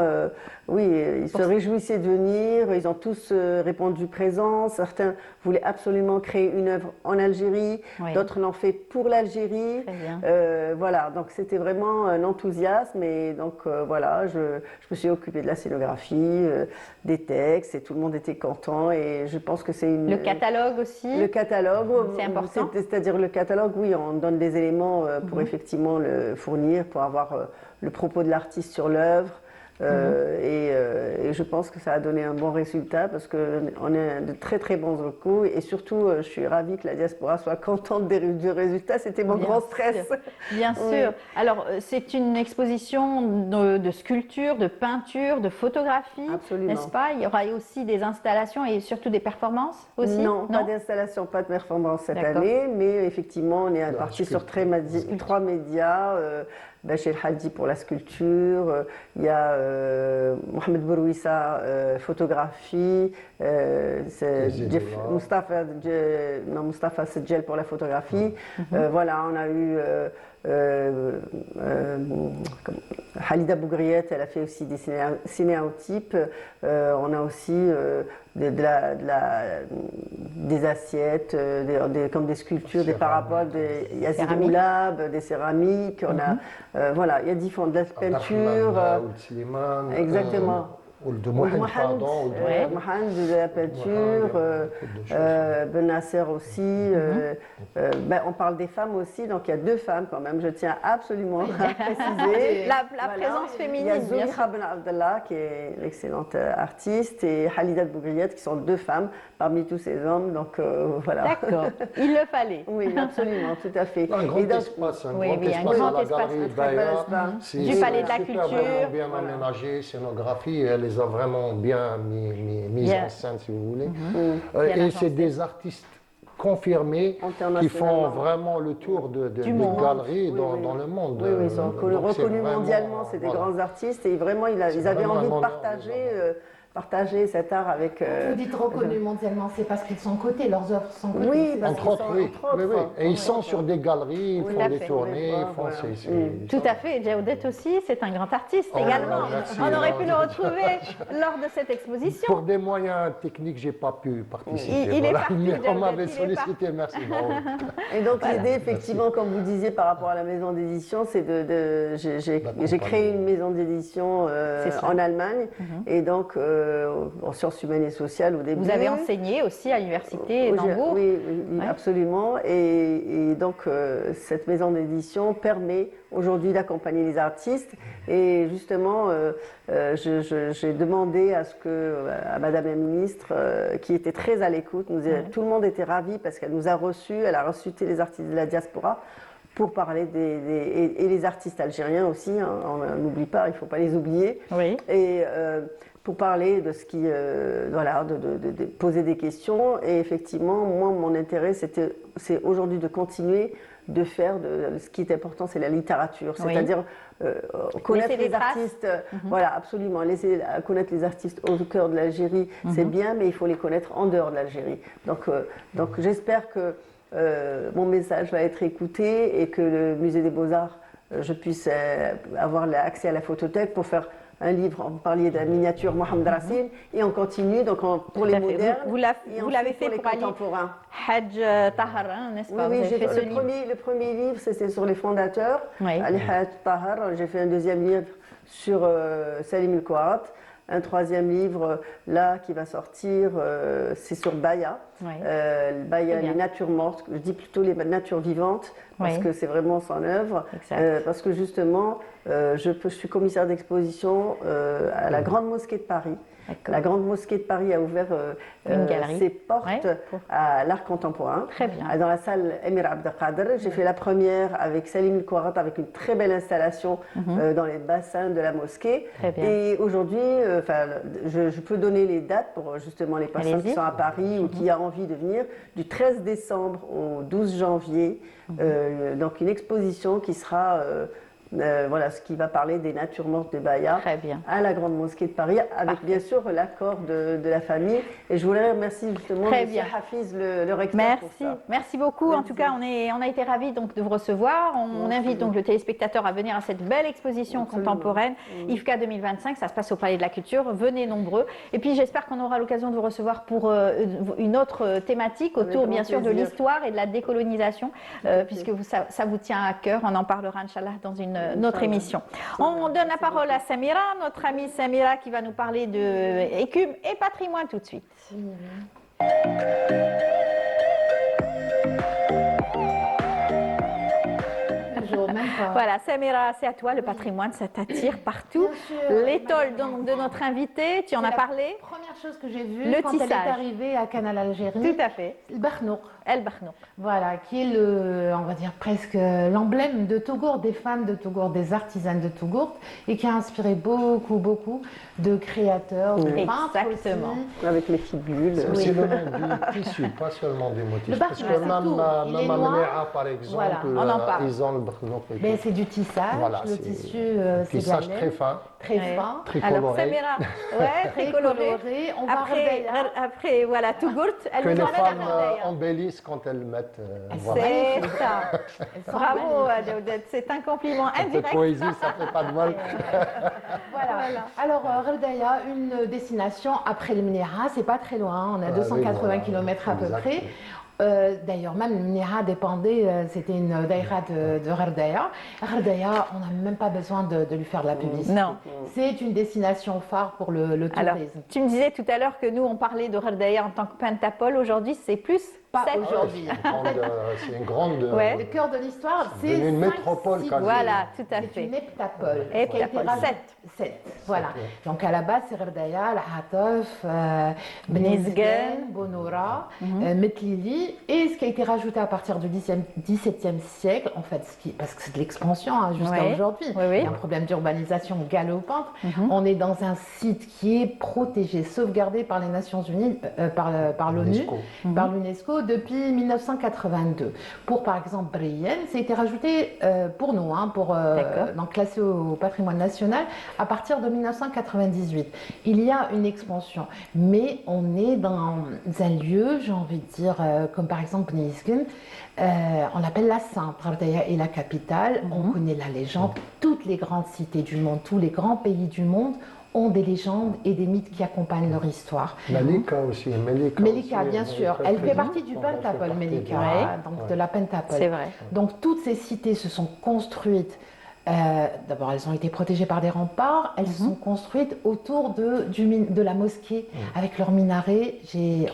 ils se réjouissaient de venir. Ils ont tous répondu présent. Certains voulaient absolument créer une œuvre en Algérie. D'autres l'ont fait pour l'Algérie. Voilà, donc c'était vraiment un enthousiasme. Et donc voilà, je me suis occupée de la scénographie, des textes, et tout le monde était content. Et je pense que c'est le catalogue aussi. Le catalogue, c'est important. C'est-à-dire le catalogue, oui, on donne des éléments pour effectivement le fournir, pour avoir le propos de l'artiste sur l'œuvre. Et je pense que ça a donné un bon résultat parce qu'on a de très très bons recours et surtout je suis ravie que la diaspora soit contente du résultat, c'était mon grand stress. Bien sûr. Alors c'est une exposition de sculpture, de peinture, de photographie, n'est-ce pas? Il y aura aussi des installations et surtout des performances aussi? Non, pas d'installation, pas de performance cette année, mais effectivement on est parti sur 3 médias. Bachir Haddi pour la sculpture, il y a Mohamed Bourouissa, photographie, Mustafa Sedjel pour la photographie. Voilà, on a eu Halida Bougriette, elle a fait aussi des cinéotypes. On a aussi des assiettes, comme des sculptures, des paraboles, des Yazid Moulab, des céramiques. On a, voilà, il y a différents, de la peinture. Exactement. de la peinture, Ben Nasser aussi. On parle des femmes aussi, donc il y a 2 femmes quand même, je tiens absolument à préciser. La présence féminine. Il y a Zoulikha Ben Abdallah qui est l'excellente artiste et Halida Bougriette qui sont 2 femmes parmi tous ces hommes, donc voilà. D'accord, il le fallait. Oui, absolument, tout à fait. Un grand espace, un grand espace à la galerie Baya, du Palais de la Culture. Bien aménagé, scénographie, elle les a vraiment bien mis en scène, si vous voulez. Et c'est des artistes confirmés qui font vraiment le tour des galeries dans le monde. Oui, ils sont reconnus mondialement, c'est des grands artistes et vraiment ils avaient envie de partager cet art avec... Vous dites reconnus mondialement, c'est parce qu'ils sont cotés, leurs œuvres sont cotées. Oui, entre autres, oui. Et ils sont sur des galeries, ils font des tournées, ils font... Tout à fait, Djaoudet aussi, c'est un grand artiste également. On aurait pu le retrouver lors de cette exposition. Pour des moyens techniques, je n'ai pas pu participer. Il est parti, on m'avait sollicité, merci. Et donc l'idée, effectivement, comme vous disiez par rapport à la maison d'édition, c'est j'ai créé une maison d'édition en Allemagne, et donc... en sciences humaines et sociales au début. Vous avez enseigné aussi à l'université d'Hambourg. Oui, absolument. Et donc, cette maison d'édition permet aujourd'hui d'accompagner les artistes. Et justement, j'ai demandé à Madame la ministre, qui était très à l'écoute, tout le monde était ravi parce qu'elle nous a reçus, elle a reçu tous les artistes de la diaspora pour parler et les artistes algériens aussi, hein, on n'oublie pas, il ne faut pas les oublier. Oui. Et pour parler de ce qui, de poser des questions. Et effectivement, moi, mon intérêt, c'est aujourd'hui de continuer de faire ce qui est important, c'est la littérature, c'est-à-dire connaître les artistes. Voilà, absolument. Laisser connaître les artistes au cœur de l'Algérie, c'est bien, mais il faut les connaître en dehors de l'Algérie. Donc j'espère que mon message va être écouté et que le Musée des Beaux-Arts, je puisse avoir accès à la photothèque pour faire un livre. Vous parliez de la miniature Mohamed Racine et on continue donc pour les modernes. Vous l'avez fait pour Ali Hadj Tahar, n'est-ce pas? Oui, le premier livre c'était sur les fondateurs, Ali Hadj Tahar. J'ai fait un deuxième livre sur Salim El Kouarat. Un 3e livre, là, qui va sortir, c'est sur Baya. Baya, les natures mortes, je dis plutôt les natures vivantes, parce que c'est vraiment son œuvre. Parce que justement, je suis commissaire d'exposition à la Grande Mosquée de Paris. La Grande Mosquée de Paris a ouvert ses portes à l'art contemporain. Très bien. Dans la salle Emir Abdelkader. J'ai fait la première avec Salim El Kouarat, avec une très belle installation dans les bassins de la mosquée. Très bien. Et aujourd'hui, je peux donner les dates pour justement les personnes qui sont à Paris ou qui ont envie de venir. Du 13 décembre au 12 janvier, donc une exposition qui sera... ce qui va parler des natures mortes de Baya à la Grande Mosquée de Paris, avec bien sûr l'accord de la famille. Et je voulais remercier justement M. Hafiz, le recteur. Merci beaucoup. En tout cas, on a été ravis donc, de vous recevoir. On invite donc le téléspectateur à venir à cette belle exposition contemporaine, IFCA 2025. Ça se passe au Palais de la Culture. Venez nombreux. Et puis j'espère qu'on aura l'occasion de vous recevoir pour une autre thématique autour bien sûr de l'histoire et de la décolonisation, puisque ça vous tient à cœur. On en parlera, Inch'Allah, dans notre émission. On donne la parole à Samira, notre amie Samira, qui va nous parler de écume et patrimoine tout de suite. Voilà, Samira, c'est à toi, le patrimoine, ça t'attire partout. L'étole de notre invité, tu en as parlé. La première chose que j'ai vue le quand tissage. Elle est arrivée à Canal Algérie. Tout à fait. Le Barnouk. El Barnouk. Voilà, qui est on va dire presque l'emblème de Tougourt, des femmes de Tougourt, des artisanes de Tougourt, et qui a inspiré beaucoup de créateurs, de peintres aussi. Avec les figules. C'est aussi le nom du tissu, pas seulement des motifs. Parce que même Méa, par exemple, ils ont le Barnouk. c'est du tissage, Voilà, le c'est tissu, un c'est de la tissage laine, très fin, très fin. très Alors, coloré. Samira, ouais, très coloré. On va Après, voilà, Tougourt, elle Que nous les emmène à femmes Gherdaya. embellissent quand elles mettent. Voilà. C'est ça. Bravo, Deodat. C'est un compliment Un peu de indirect. poésie, ça fait pas de mal. Voilà. Alors, Gherdaya, une destination après le Mniha, c'est pas très loin, on a 280 km à peu près. D'ailleurs, même le Mniha dépendait, c'était une daïra de Gherdaya. Gherdaya, on n'a même pas besoin de lui faire de la publicité. Non. C'est une destination phare pour le tourisme. Alors, tu me disais tout à l'heure que nous, on parlait de Gherdaya en tant que pentapole. Aujourd'hui, c'est plus pas cette- aujourd'hui. C'est une grande. Ouais. Le cœur de l'histoire, c'est une 5 métropole sites. quasi. Voilà, tout à C'est fait. une heptapole. Heptapole, 7. Voilà. Donc à la base, c'est Gherdaya, Al-Hataf, Bnizgen, Bonoura, Metlili. Et ce qui a été rajouté à partir du XVIIe siècle, en fait, parce que c'est de l'expansion jusqu'à Oui. aujourd'hui. Oui, oui. Il y a un problème d'urbanisation galopante. On est dans un site qui est protégé, sauvegardé par les Nations Unies, par l'ONU, l'UNESCO. par l'UNESCO depuis 1982. Pour par exemple Brienne, ça a été rajouté pour nous, donc classé au patrimoine national à partir de 1998. Il y a une expansion, mais on est dans un lieu, j'ai envie de dire, comme par exemple Bnizgen, on l'appelle la Sainte. Gherdaya est la capitale, on connaît la légende. Toutes les grandes cités du monde, tous les grands pays du monde ont des légendes et des mythes qui accompagnent leur histoire. Melika aussi. Melika, bien sûr. Elle fait partie du Elle fait pentapole, partie Melika, de- donc de la pentapole. C'est vrai. Donc toutes ces cités se sont construites. D'abord, elles ont été protégées par des remparts. Elles se sont construites autour de la mosquée avec leurs minarets.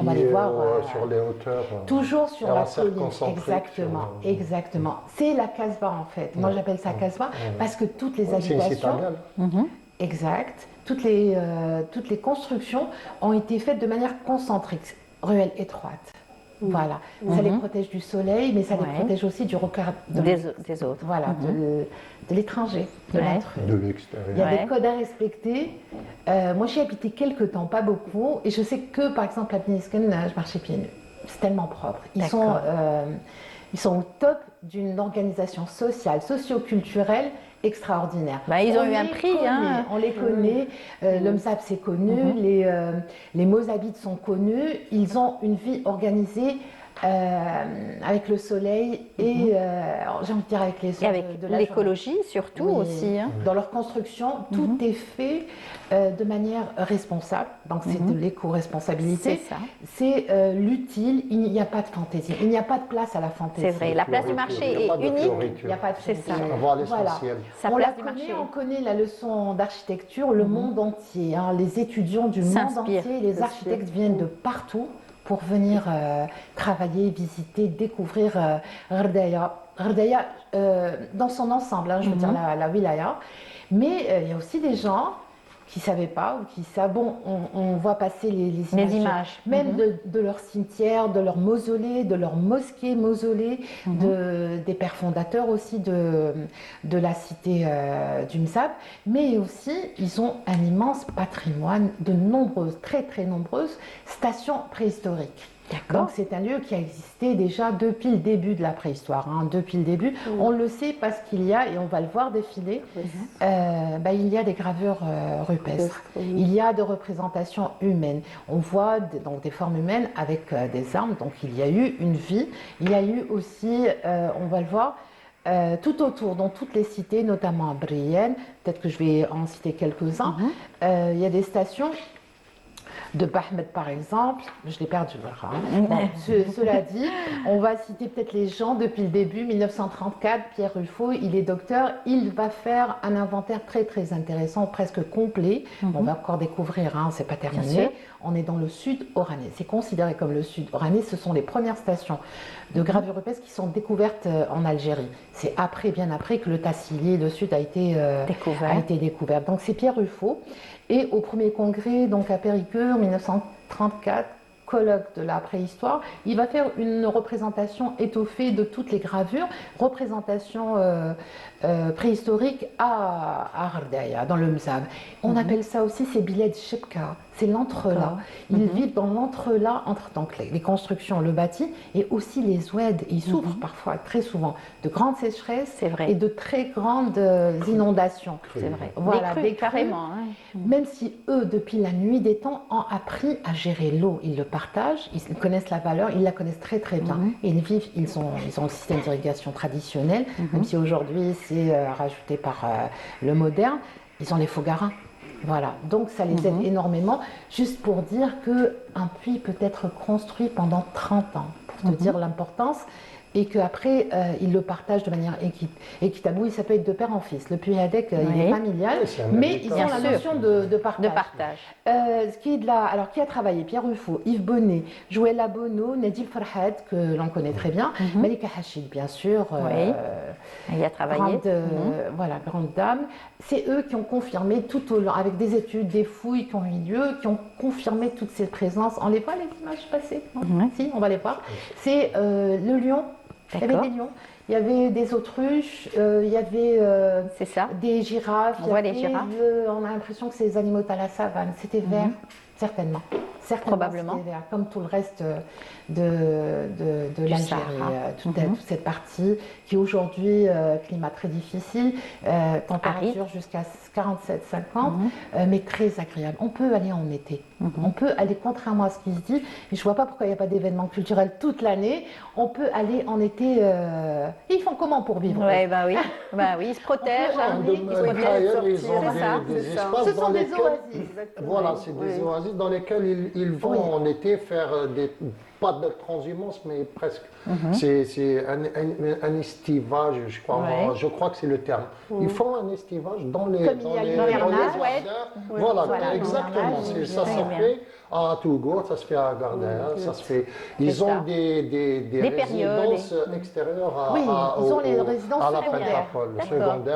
On va les voir. Sur les hauteurs. Toujours sur la colline. concentrique Exactement, sur- exactement. C'est la Casbah en fait. Moi, j'appelle ça Casbah parce que toutes les C'est une habitations. citadelle. Exact. Toutes les constructions ont été faites de manière concentrique, ruelles étroites. Voilà. Ça les protège du soleil, mais ça les protège aussi du regard des autres. Voilà, de l'étranger, de l'intrus. De l'extérieur. Il y a des codes à respecter. Moi, j'y ai habité quelques temps, pas beaucoup, et je sais que, par exemple, à Bnizgen, je marchais pieds nus. C'est tellement propre. Ils sont au top d'une organisation sociale, socio-culturelle extraordinaire. Ils ont eu un les prix. connaît, on les connaît. Le MSAP, c'est connu. Les Mozabites sont connus. Ils ont une vie organisée avec le soleil et j'ai envie de dire avec les Et avec de la l'écologie surtout Oui. aussi. Dans leur construction, tout est fait de manière responsable. Donc c'est de l'éco-responsabilité. C'est ça. C'est l'utile. Il n'y a pas de fantaisie. Il n'y a pas de place à la fantaisie. C'est vrai. La place du marché Il n'y a pas est de unique. fioritures. Il n'y a pas de C'est ça. fantaisie. Avoir l'essentiel. Sa On la place du marché. connaît, on connaît la leçon d'architecture, le monde entier. Les étudiants du monde S'inspirent. entier, les architectes viennent de partout pour venir travailler, visiter, découvrir Gherdaya. Gherdaya dans son ensemble, je veux dire la wilaya. Mais il y a aussi des gens qui ne savaient pas ou qui savent. Bon, on voit passer les images. même de leur cimetière, de leur mausolée, de leur mosquée mausolée, des pères fondateurs aussi de la cité du Msab. Mais aussi, ils ont un immense patrimoine de nombreuses, très très nombreuses stations préhistoriques. Donc c'est un lieu qui a existé déjà depuis le début de la préhistoire, depuis le début. On le sait parce qu'il y a, et on va le voir défiler, il y a des gravures rupestres, il y a des représentations humaines. On voit donc des formes humaines avec des armes, donc il y a eu une vie. Il y a eu aussi, on va le voir, tout autour, dans toutes les cités, notamment à Brienne, peut-être que je vais en citer quelques-uns, il y a des stations de Bahmed par exemple, je l'ai perdu. Cela dit, on va citer peut-être les gens depuis le début, 1934, Pierre Ruffo, il est docteur, il va faire un inventaire très très intéressant, presque complet. On va encore découvrir, c'est pas terminé. On est dans le sud oranais, c'est considéré comme le sud oranais, ce sont les premières stations de gravure rupestre qui sont découvertes en Algérie. C'est après, bien après, que le Tassilier, le sud, a été découvert. Donc c'est Pierre Ruffo. Et au premier congrès, donc à Périgueux, en 1934, colloque de la préhistoire, il va faire une représentation étoffée de toutes les gravures, représentation préhistorique à Gherdaya, dans le Mzab. On appelle ça aussi ces billets de Shepka. C'est l'entre-là. Ils vivent dans l'entre-là entre donc, les constructions, le bâti, et aussi les oueds. Ils souffrent parfois, très souvent, de grandes sécheresses et de très grandes inondations. C'est vrai. Voilà, des crues, carrément. Hein. Même si eux, depuis la nuit des temps, ont appris à gérer l'eau. Ils le partagent, ils connaissent la valeur, ils la connaissent très très bien. Et ils ont le système d'irrigation traditionnel, même si aujourd'hui c'est rajouté par le moderne. Ils ont les fogaras. Voilà, donc ça les aide énormément, juste pour dire qu'un puits peut être construit pendant 30 ans, pour te dire l'importance, et qu'après, ils le partagent de manière équitable. Oui, ça peut être de père en fils. Le puits ADEC, il est familial, mais ils ont la notion de partage. Ce qui est alors, qui a travaillé? Pierre Ruffo, Yves Bonnet, Jouella Bono, Nadil Farhad, que l'on connaît très bien, Malika Hachid, bien sûr. Il a travaillé. Voilà, grande dame. C'est eux qui ont confirmé tout au long, avec des études, des fouilles qui ont eu lieu, qui ont confirmé toutes ces présences. On les voit, les images passées? Si, on va les voir. C'est le lion. Il y avait des lions, il y avait des autruches, il y avait des girafes. On voit les girafes. On a l'impression que c'est des animaux à la savane. C'était vert, certainement. Probablement. Vert, comme tout le reste de l'Algérie, toute cette partie qui aujourd'hui, climat très difficile, température jusqu'à 47-50, mais très agréable. On peut aller en été. On peut aller, contrairement à ce qui se dit, et je ne vois pas pourquoi il n'y a pas d'événements culturels toute l'année, on peut aller en été. Ils font comment pour vivre? Oui, ils se protègent. Ce sont des oasis. Voilà, c'est des oasis dans lesquelles ils vont en été faire pas de transhumance, mais presque. C'est un estivage, je crois que c'est le terme. Ils font un estivage dans les jardins. Voilà, exactement. Ça se fait à Tougour, ça se fait à Gardaya, ça se fait. Ils ont des résidences extérieures à la Pentapole,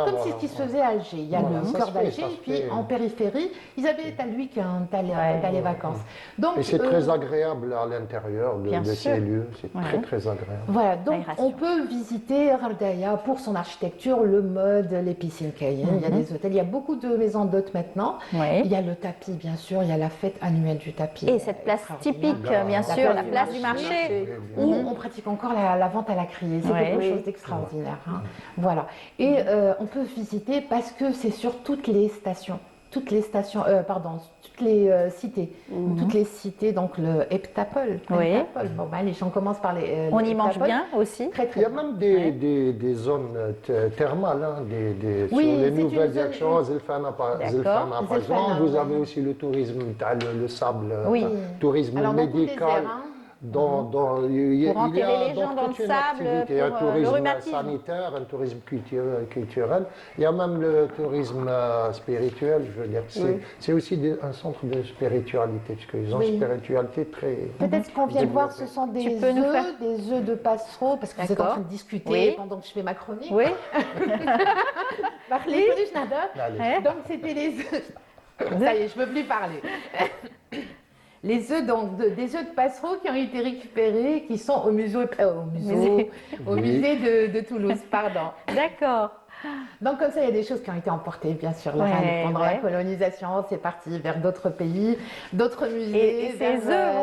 Comme c'est ce qui se faisait à Alger. Il y a le cœur d'Alger, puis en périphérie, ils avaient à lui qu'un les vacances. Et c'est très agréable à l'intérieur de ces lieux, c'est très agréable. Voilà, donc on peut visiter Gardaya pour son architecture, le mode, les piscines Cayenne, il y a des hôtels, il y a beaucoup de maisons d'hôtes maintenant. Il y a le tapis, bien sûr, il y a la fête annuelle du tapis. Et cette place typique, bien sûr, la place du marché. Où on pratique encore la vente à la criée, c'est quelque chose d'extraordinaire. Voilà, et on peut visiter parce que c'est sur toutes les stations. Toutes les cités. Toutes les cités, donc le Heptapole. Bon, les gens commencent par les. On y mange bien aussi. Il y a même des zones thermales, sur les nouvelles directions. Zilfana, par exemple, vous avez aussi le tourisme, le sable, tourisme médical. Il y a les gens dans le sable, un tourisme sanitaire, un tourisme culturel. Il y a même le tourisme spirituel, je veux dire. C'est aussi un centre de spiritualité, parce qu'ils ont une spiritualité très. Peut-être ce qu'on vient de voir, ce sont des œufs de passereau, parce que vous êtes en train de discuter pendant que je fais ma chronique. Oui. Parlez, donc c'était les œufs. Ça y est, je ne peux plus parler. Les œufs, donc, des œufs de passereau qui ont été récupérés, qui sont au musée de Toulouse, pardon. D'accord. Donc comme ça, il y a des choses qui ont été emportées, bien sûr, pendant la colonisation, c'est parti vers d'autres pays, d'autres musées. Et ces œufs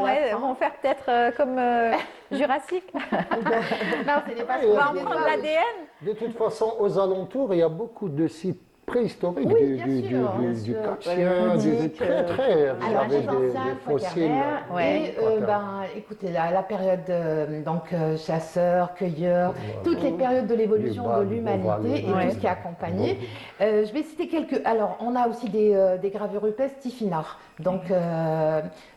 vont faire peut-être comme Jurassique. Non, c'est des passereaux. On va en prendre l'ADN. De toute façon, aux alentours, il y a beaucoup de sites préhistorique du Capsien, très, vous avez des fossiles. Écoutez, la période chasseurs, cueilleurs, toutes les périodes de l'évolution de l'humanité et tout ce qui a accompagné. Je vais citer quelques. Alors, on a aussi des gravures rupestres Tifinagh, donc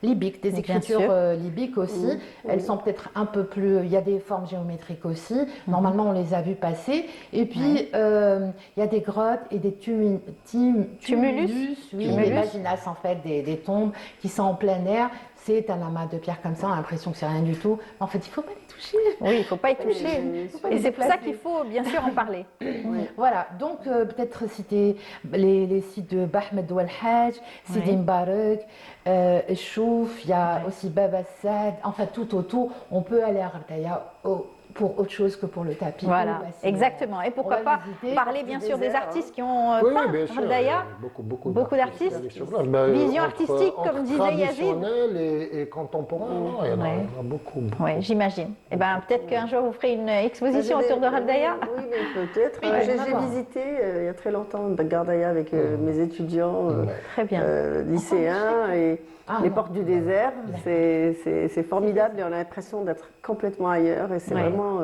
libyques, des écritures libyques aussi. Elles sont peut-être un peu plus. Il y a des formes géométriques aussi. Normalement, on les a vues passer. Et puis, il y a des grottes et des tumulus, des vaginas en fait, des tombes qui sont en plein air. C'est un amas de pierres comme ça, on a l'impression que c'est rien du tout. En fait, il ne faut pas les toucher. Oui, il ne faut pas y toucher. Et c'est pour ça qu'il faut bien sûr en parler. Voilà, donc peut-être citer les sites de Bahmed Oual Hajj, Sidi Mbarek, Chouf, il y a aussi Bab Assad, enfin tout autour. On peut aller à Gardaya pour autre chose que pour le tapis. Voilà, exactement. Et pourquoi pas parler bien sûr des artistes qui ont peint Ghaldaya. Beaucoup d'artistes. Vision artistique, comme disait Yazid. Et contemporain, il y en a beaucoup. Oui, j'imagine. Et ben peut-être qu'un jour vous ferez une exposition autour de Ghaldaya. Oui, mais peut-être. J'ai visité il y a très longtemps Ghaldaya avec mes étudiants lycéens et les portes du désert. C'est formidable et on a l'impression d'être complètement ailleurs et c'est vraiment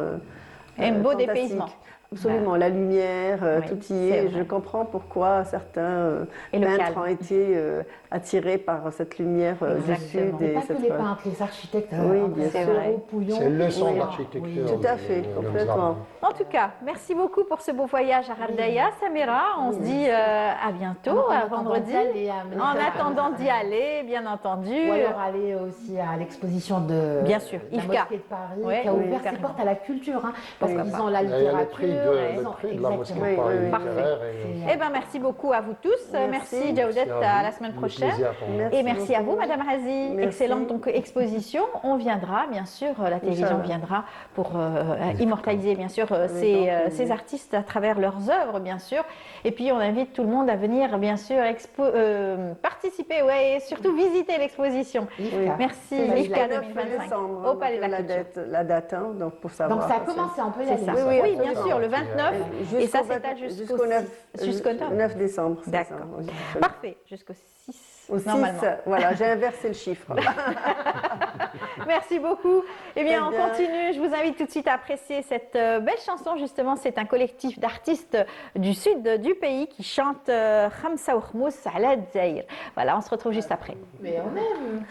un beau dépaysement. Absolument, la lumière, tout y est. Je comprends pourquoi certains peintres ont été attirés par cette lumière du Sud. Et pas que les peintres, les architectes. Oui, bien sûr. C'est le son d'architecture. Tout à fait, complètement. En tout cas, merci beaucoup pour ce beau voyage à Ghaldaya. Samira, on se dit à bientôt, à vendredi. En attendant d'y aller, bien entendu. Ou alors aller aussi à l'exposition de bien sûr, la mosquée de Paris, qui a ouvert ses portes à la culture, parce qu'ils ont la littérature. Le prix de la mosquée de Paris. Parfait. Eh bien, merci beaucoup à vous tous. Merci Jawdet, à la semaine prochaine. Et merci à vous, Madame Hazi. Excellente donc, exposition. On viendra, bien sûr, la télévision viendra pour immortaliser, bien sûr, ces artistes à travers leurs œuvres, bien sûr. Et puis, on invite tout le monde à venir, bien sûr, participer, et surtout visiter l'exposition. Merci. L'IFCA 2025 au Palais de la Culture. La date, donc pour savoir. Donc, ça a commencé, on peut y aller. Oui, bien sûr, le 29. Et ça s'étale jusqu'au 9 décembre. D'accord. Parfait, jusqu'au 6. Au 6, normalement. voilà, j'ai inversé le chiffre. Merci beaucoup. Eh bien, on continue. Je vous invite tout de suite à apprécier cette belle chanson. Justement, c'est un collectif d'artistes du sud du pays qui chante Khamsa Okhmous ala Dzaïr. Voilà, on se retrouve juste après. Mais on aime.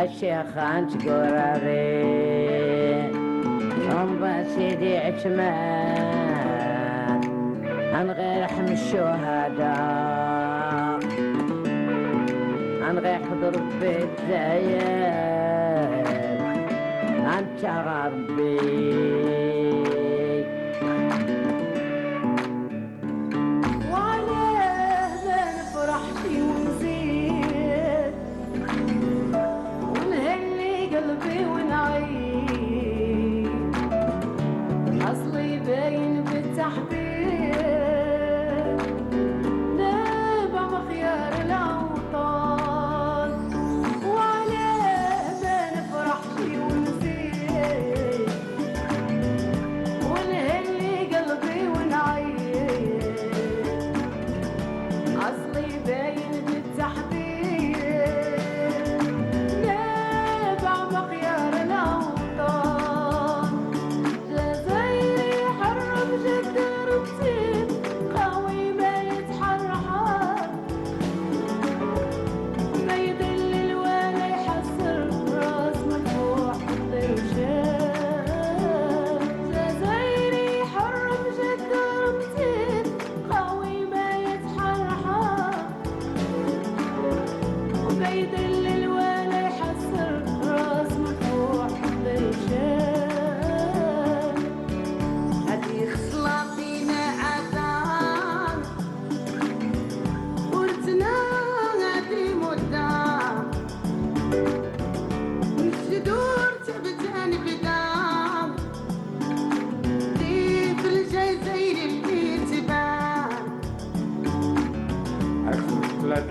الشيخ أنت قراري أم سيدي عثمان عن غير حم الشهداء عن غير حضور بيت زاير أنت غربي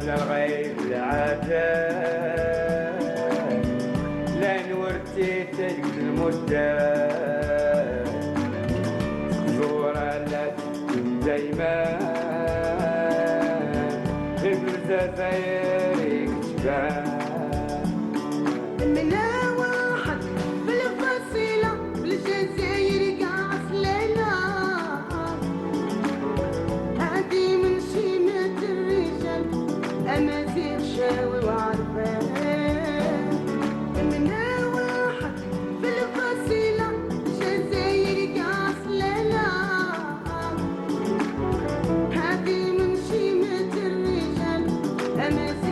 للغيب العجاب لين ورتيتك المدة زورة لك دايما في الجزائر تبان من واحد بالفصيلة بالجزائر قاعد ليلى هادي من شيمة الرجال أمازيغ شاوي وعرفان من واحد بالفصيلة بالجزائر قاعد ليلى هادي من شيمة الرجال أمازيغ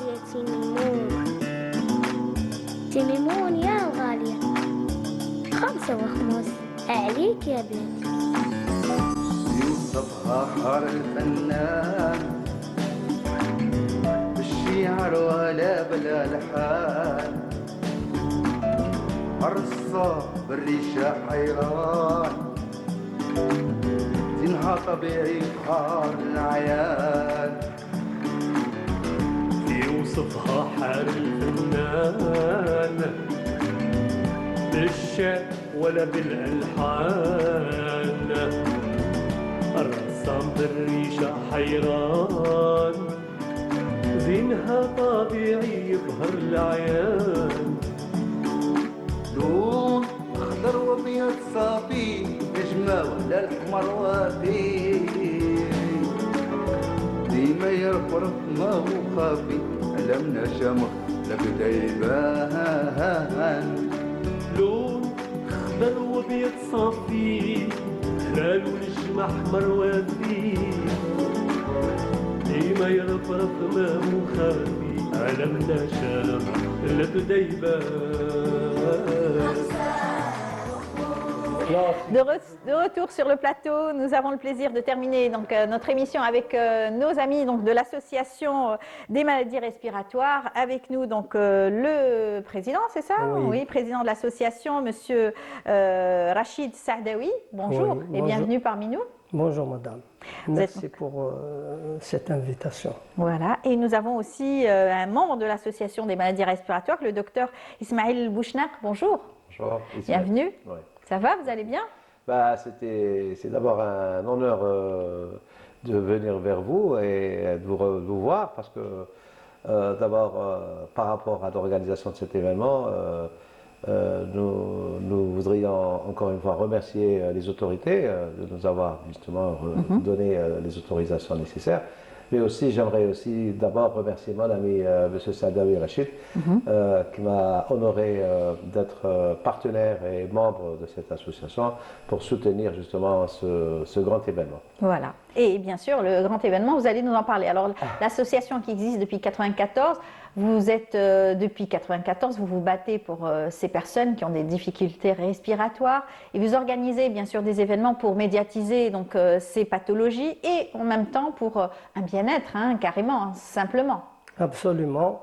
يا تيميمون تيميمون يا الغالية 5 وخمس عليك يا بنت يوسف غاحر الفنان بالشعر ولا بالالحان عرصة بالريشة حيران تنهى طبيعي بحار العيان يوصفها حال الفنان بالشعر ولا بالألحان الرسام بالريشة حيران زينها طبيعي يظهر العيان لون اخضر وابيض صافي نجمة ولا الحمر وافي ديما يرفرف ما هو خافي ألمنا شمخ لبدا يبان لون اخضر وابيض صافي هلال ونجم احمر وافي ديما يرفرف ما هو خافي علمنا شمخ لبدا يبان. De retour sur le plateau, nous avons le plaisir de terminer donc, notre émission avec nos amis donc, de l'association des maladies respiratoires. Avec nous donc le président, c'est ça? Oui, président de l'association, monsieur Rachid Saadawi. Bonjour et bienvenue parmi nous. Bonjour madame, merci pour cette invitation. Voilà, et nous avons aussi un membre de l'association des maladies respiratoires, le docteur Ismaël Bouchnak. Bonjour. Bonjour. Bienvenue. Ouais. Ça va, vous allez bien? C'est d'abord un honneur de venir vers vous et de vous voir parce que d'abord par rapport à l'organisation de cet événement, nous voudrions encore une fois remercier les autorités de nous avoir justement donné les autorisations nécessaires. Mais aussi, j'aimerais aussi d'abord remercier mon ami M. Saadawi Rachid qui m'a honoré d'être partenaire et membre de cette association pour soutenir justement ce grand événement. Voilà. Et bien sûr, le grand événement, vous allez nous en parler. Alors, l'association qui existe depuis 1994, vous êtes depuis 1994, vous vous battez pour ces personnes qui ont des difficultés respiratoires et vous organisez bien sûr des événements pour médiatiser donc, ces pathologies et en même temps pour un bien-être, hein, carrément, simplement. Absolument.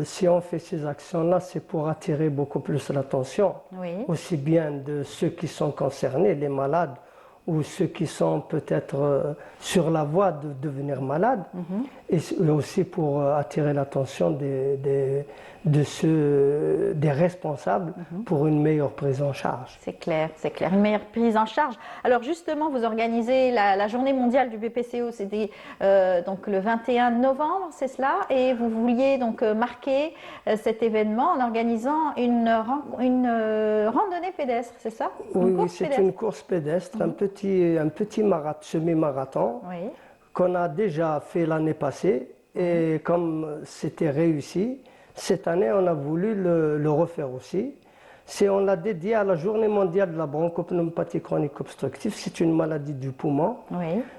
Si on fait ces actions-là, c'est pour attirer beaucoup plus l'attention, aussi bien de ceux qui sont concernés, les malades, ou ceux qui sont peut-être sur la voie de devenir malades, et aussi pour attirer l'attention des responsables pour une meilleure prise en charge. C'est clair, une meilleure prise en charge. Alors justement, vous organisez la journée mondiale du BPCO, c'était donc le 21 novembre, c'est cela, et vous vouliez donc marquer cet événement en organisant une randonnée pédestre, c'est ça? Oui, c'est une course pédestre, un petit semi-marathon qu'on a déjà fait l'année passée et comme c'était réussi, cette année on a voulu le refaire aussi. On l'a dédié à la journée mondiale de la bronchopneumopathie chronique obstructive. C'est une maladie du poumon.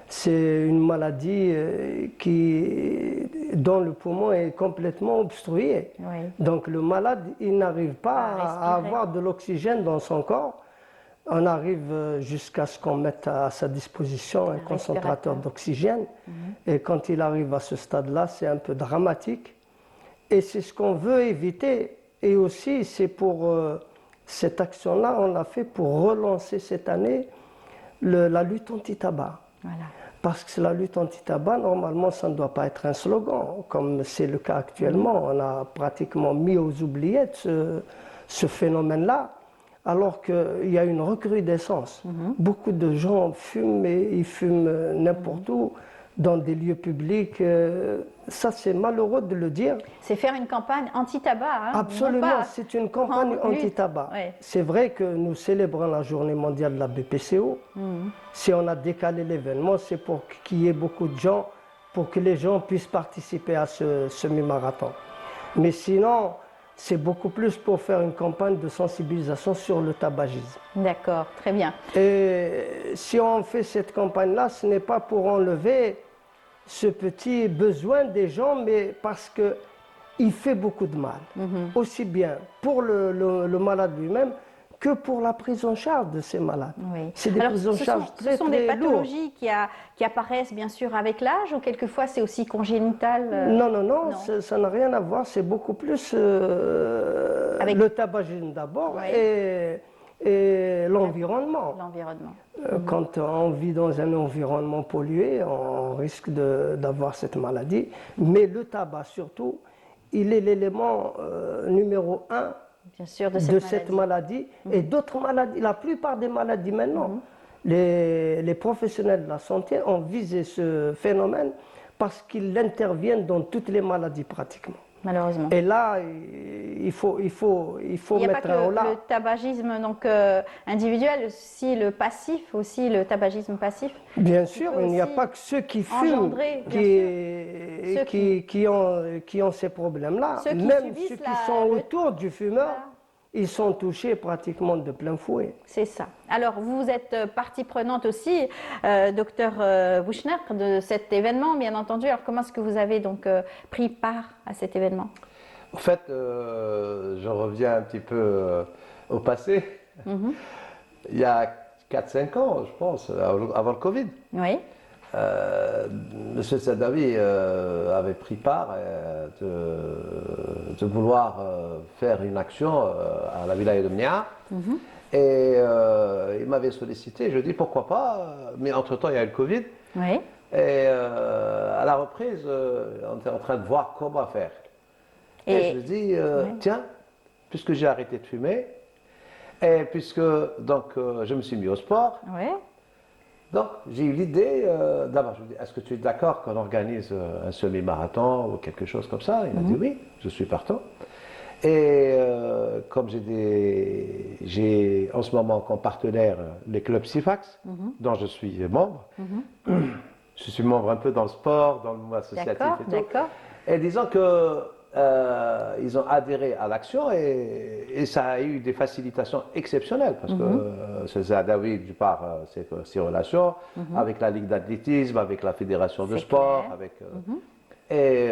C'est une maladie dont le poumon est complètement obstrué. Donc le malade, il n'arrive pas à avoir de l'oxygène dans son corps. On arrive jusqu'à ce qu'on mette à sa disposition un concentrateur d'oxygène. Et quand il arrive à ce stade-là, c'est un peu dramatique. Et c'est ce qu'on veut éviter. Et aussi, c'est pour cette action-là, on l'a fait pour relancer cette année la lutte anti-tabac. Parce que la lutte anti-tabac, normalement, ça ne doit pas être un slogan, comme c'est le cas actuellement. On a pratiquement mis aux oubliettes ce phénomène-là. Alors qu'il y a une recrudescence. Beaucoup de gens fument et ils fument n'importe où, dans des lieux publics. Ça, c'est malheureux de le dire. C'est faire une campagne anti-tabac. Hein, absolument, c'est une campagne anti-tabac. C'est vrai que nous célébrons la journée mondiale de la BPCO. Si on a décalé l'événement, c'est pour qu'il y ait beaucoup de gens, pour que les gens puissent participer à ce semi-marathon. Mais sinon, c'est beaucoup plus pour faire une campagne de sensibilisation sur le tabagisme. D'accord, très bien. Et si on fait cette campagne-là, ce n'est pas pour enlever ce petit besoin des gens, mais parce qu'il fait beaucoup de mal, aussi bien pour le malade lui-même que pour la prise en charge de ces malades. Oui. C'est des prises en charge ce sont des très lourdes. pathologies qui apparaissent bien sûr avec l'âge ou quelquefois c'est aussi congénital Non, ça n'a rien à voir, c'est beaucoup plus le tabagisme d'abord et l'environnement. Quand on vit dans un environnement pollué, on risque d'avoir cette maladie. Mais le tabac surtout, il est l'élément numéro 1 bien sûr, de cette maladie et d'autres maladies. La plupart des maladies maintenant, les professionnels de la santé ont visé ce phénomène parce qu'ils interviennent dans toutes les maladies pratiquement. Malheureusement. Et là, il faut mettre en Il n'y a pas que le tabagisme donc, individuel, aussi le passif, aussi le tabagisme passif. Bien sûr, il n'y a pas que ceux qui fument qui ont ces problèmes-là. Même ceux qui sont autour du fumeur, ils sont touchés pratiquement de plein fouet. C'est ça. Alors, vous êtes partie prenante aussi, docteur Bouchner, de cet événement, bien entendu. Alors, comment est-ce que vous avez donc pris part à cet événement? En fait, je reviens un petit peu au passé. Il y a 4-5 ans, je pense, avant le Covid. Oui. M. Saadawi avait pris part de vouloir faire une action à la wilaya de Mnia. Et il m'avait sollicité, je dis pourquoi pas, mais entre-temps il y a eu le Covid. Oui. Et à la reprise, on était en train de voir comment faire. Et je me dis, tiens, puisque j'ai arrêté de fumer, et puisque donc, je me suis mis au sport, donc j'ai eu l'idée, d'abord je me dis, est-ce que tu es d'accord qu'on organise un semi-marathon ou quelque chose comme ça? Il m'a dit oui, je suis partant. Et comme j'ai en ce moment comme partenaire les clubs CIFAX, dont je suis membre, je suis membre un peu dans le sport, dans le mouvement associatif et tout. Et disons que ils ont adhéré à l'action et ça a eu des facilitations exceptionnelles parce que c'est Saadawi, du part ses relations avec la Ligue d'athlétisme, avec la Fédération de sport, et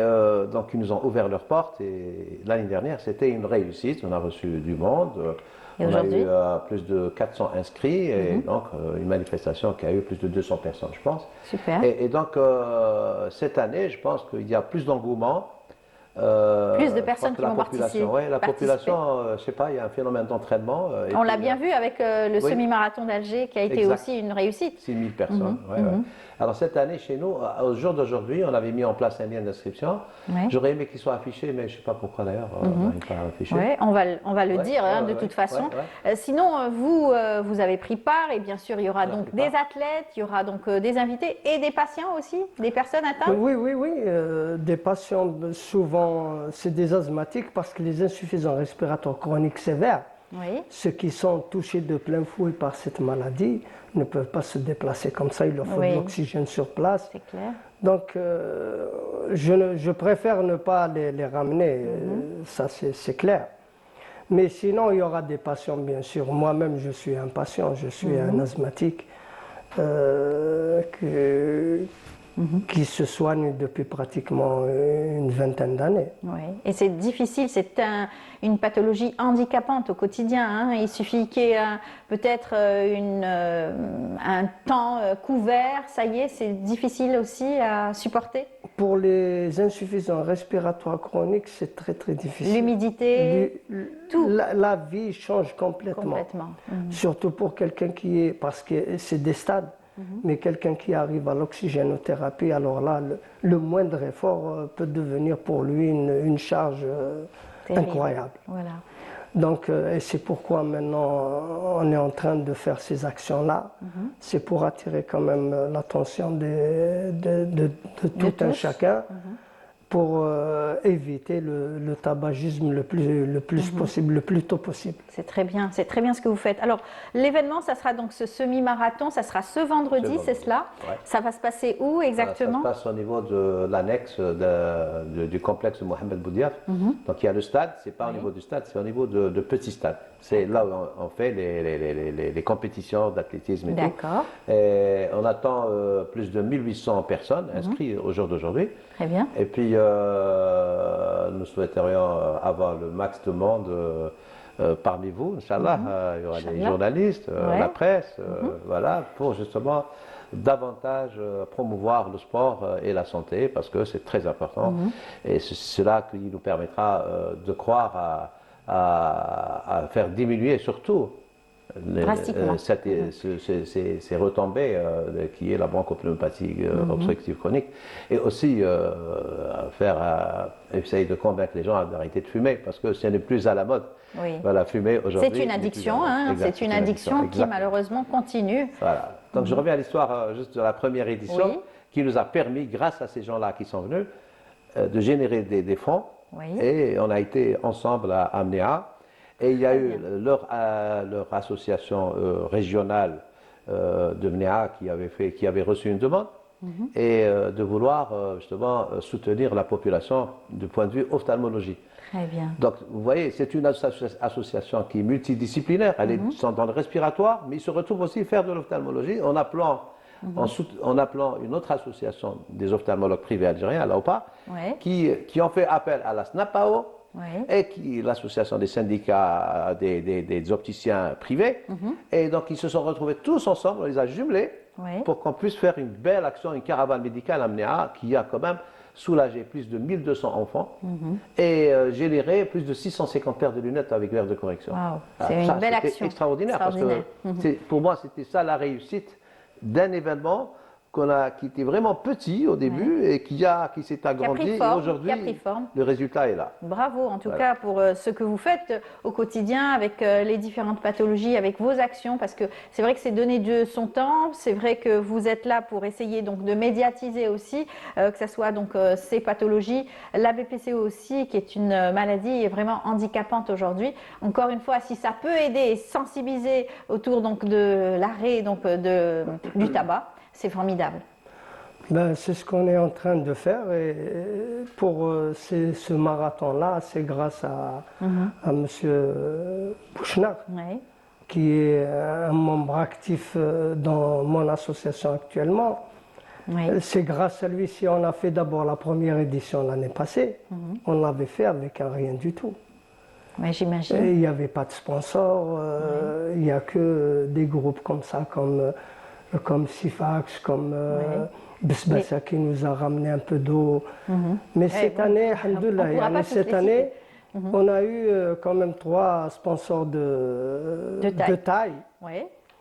donc ils nous ont ouvert leurs portes et l'année dernière c'était une réussite, on a reçu du monde, on a eu plus de 400 inscrits et donc une manifestation qui a eu plus de 200 personnes je pense. Super. Et donc cette année je pense qu'il y a plus d'engouement. Plus de personnes qui vont participer. Oui, la population, je ne sais pas, il y a un phénomène d'entraînement. On l'a bien vu avec le semi-marathon d'Alger qui a été aussi une réussite. 6 000 personnes, Alors cette année, chez nous, au jour d'aujourd'hui, on avait mis en place un lien d'inscription. J'aurais aimé qu'il soit affiché, mais je ne sais pas pourquoi d'ailleurs, on n'arrive pas à afficher. On va le dire de toute façon. Sinon, vous avez pris part et bien sûr, il y aura donc des athlètes, il y aura donc des invités et des patients aussi, des personnes atteintes. Oui, des patients souvent. C'est des asthmatiques parce que les insuffisants respiratoires chroniques sévères, ceux qui sont touchés de plein fouet par cette maladie, ne peuvent pas se déplacer comme ça, il leur faut de l'oxygène sur place. C'est clair. Donc, je préfère ne pas les ramener, ça c'est clair. Mais sinon, il y aura des patients, bien sûr. Moi-même, je suis un patient, je suis un asthmatique qui se soigne depuis pratiquement une vingtaine d'années. Oui, et c'est difficile, c'est une pathologie handicapante au quotidien. Il suffit qu'il y ait peut-être un temps couvert, ça y est, c'est difficile aussi à supporter. Pour les insuffisants respiratoires chroniques, c'est très très difficile. L'humidité, tout. La vie change complètement. Surtout pour quelqu'un qui est, parce que c'est des stades. Mais quelqu'un qui arrive à l'oxygénothérapie, alors là, le moindre effort peut devenir pour lui une charge incroyable. Voilà. Donc, et c'est pourquoi maintenant on est en train de faire ces actions-là. C'est pour attirer quand même l'attention de tout un chacun, pour éviter le tabagisme le plus possible, le plus tôt possible. C'est très bien ce que vous faites. Alors, l'événement, ça sera donc ce semi-marathon, ça sera ce vendredi, c'est cela? Ouais. Ça va se passer où exactement? Ça se passe au niveau de l'annexe du complexe de Mohamed Boudiaf. Donc il y a le stade, c'est pas au niveau du stade, c'est au niveau de petits stades. C'est là où on fait les compétitions d'athlétisme et tout. D'accord. Et on attend plus de 1800 personnes inscrites au jour d'aujourd'hui. Très bien. Et puis nous souhaiterions avoir le max de monde parmi vous, Inch'Allah. Il y aura les journalistes, la presse, voilà, pour justement davantage promouvoir le sport et la santé, parce que c'est très important. Et c'est cela qui nous permettra de croire à faire diminuer surtout ces retombées qui est la bronchopneumopathie obstructive chronique, et aussi essayer de convaincre les gens d'arrêter de fumer, parce que ce n'est plus à la mode. Voilà, fumer aujourd'hui. C'est une addiction, c'est une addiction qui malheureusement continue. Voilà. Donc je reviens à l'histoire juste de la première édition, qui nous a permis, grâce à ces gens-là qui sont venus, de générer des fonds. Et on a été ensemble à Amnéa. Et il y a eu leur association régionale de Mnéa qui avait reçu une demande et de vouloir justement soutenir la population du point de vue ophtalmologie. Très bien. Donc vous voyez, c'est une association qui est multidisciplinaire, elle est dans le respiratoire, mais ils se retrouvent aussi faire de l'ophtalmologie en appelant une autre association des ophtalmologues privés algériens, l'AOPA, qui ont fait appel à la SNAPAO, et l'association des syndicats des opticiens privés. Et donc ils se sont retrouvés tous ensemble, on les a jumelés pour qu'on puisse faire une belle action, une caravane médicale à Mnéa qui a quand même soulagé plus de 1200 enfants et généré plus de 650 paires de lunettes avec verre de correction. C'est une belle action. Extraordinaire, parce que pour moi c'était ça la réussite d'un événement qui était vraiment petit au début et qui s'est agrandi, et aujourd'hui le résultat est là. Bravo en tout cas pour ce que vous faites au quotidien avec les différentes pathologies, avec vos actions, parce que c'est vrai que c'est donner de son temps, c'est vrai que vous êtes là pour essayer donc de médiatiser aussi, que ce soit donc ces pathologies, la BPCO aussi qui est une maladie vraiment handicapante aujourd'hui. Encore une fois, si ça peut aider et sensibiliser autour donc de l'arrêt du tabac, c'est formidable. C'est ce qu'on est en train de faire, et pour ce marathon-là, c'est grâce à M. Bouchnar, qui est un membre actif dans mon association actuellement. C'est grâce à lui si on a fait d'abord la première édition l'année passée. On l'avait fait avec rien du tout. J'imagine. Il n'y avait pas de sponsor, il n'y a que des groupes comme ça, comme Sifax, comme Besbassa qui nous a ramené un peu d'eau. Mais cette année, alhamdoulilah, on a eu quand même 3 sponsors de taille.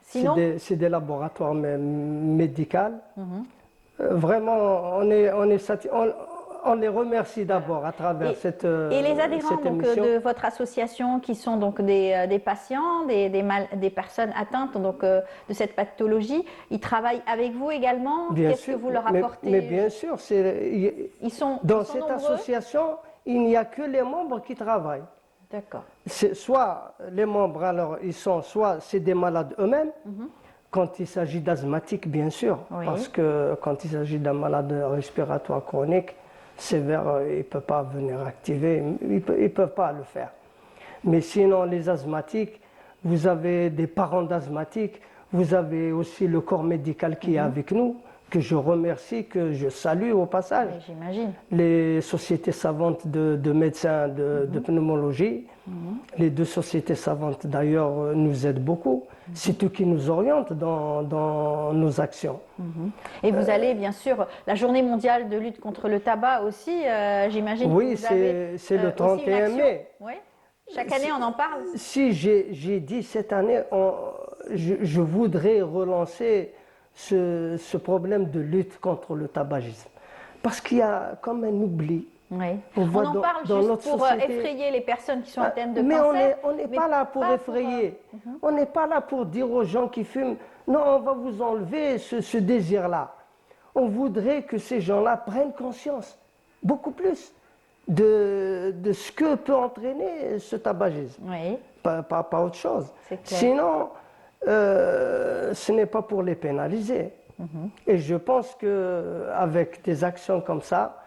C'est des laboratoires médicaux. Vraiment, on les remercie d'abord à travers cette émission. Et les adhérents donc, de votre association qui sont donc des patients, des personnes atteintes donc, de cette pathologie, ils travaillent avec vous également? Qu'est-ce que vous leur apportez? Mais bien sûr, dans cette association, il n'y a que les membres qui travaillent. D'accord. Soit les membres, alors soit c'est des malades eux-mêmes, quand il s'agit d'asthmatiques bien sûr, parce que quand il s'agit d'un malade respiratoire chronique, sévère, il ne peut pas venir activer, ils ne peuvent pas le faire. Mais sinon, les asthmatiques, vous avez des parents d'asthmatiques, vous avez aussi le corps médical qui est avec nous, que je remercie, que je salue au passage. J'imagine. Les sociétés savantes de médecins de pneumologie, les 2 sociétés savantes d'ailleurs nous aident beaucoup. C'est eux qui nous orientent dans nos actions. Et vous allez bien sûr, la journée mondiale de lutte contre le tabac aussi, j'imagine. Oui, c'est le 31 mai. Oui. Chaque année on en parle. Si j'ai dit cette année, je voudrais relancer ce problème de lutte contre le tabagisme. Parce qu'il y a comme un oubli. On en parle juste pour effrayer les personnes qui sont atteintes de cancer. Mais on n'est pas là pour effrayer. On n'est pas là pour dire aux gens qui fument, non, on va vous enlever ce désir-là. On voudrait que ces gens-là prennent conscience beaucoup plus de ce que peut entraîner ce tabagisme. Oui. Pas autre chose. C'est clair. Sinon, ce n'est pas pour les pénaliser. Et je pense qu'avec des actions comme ça,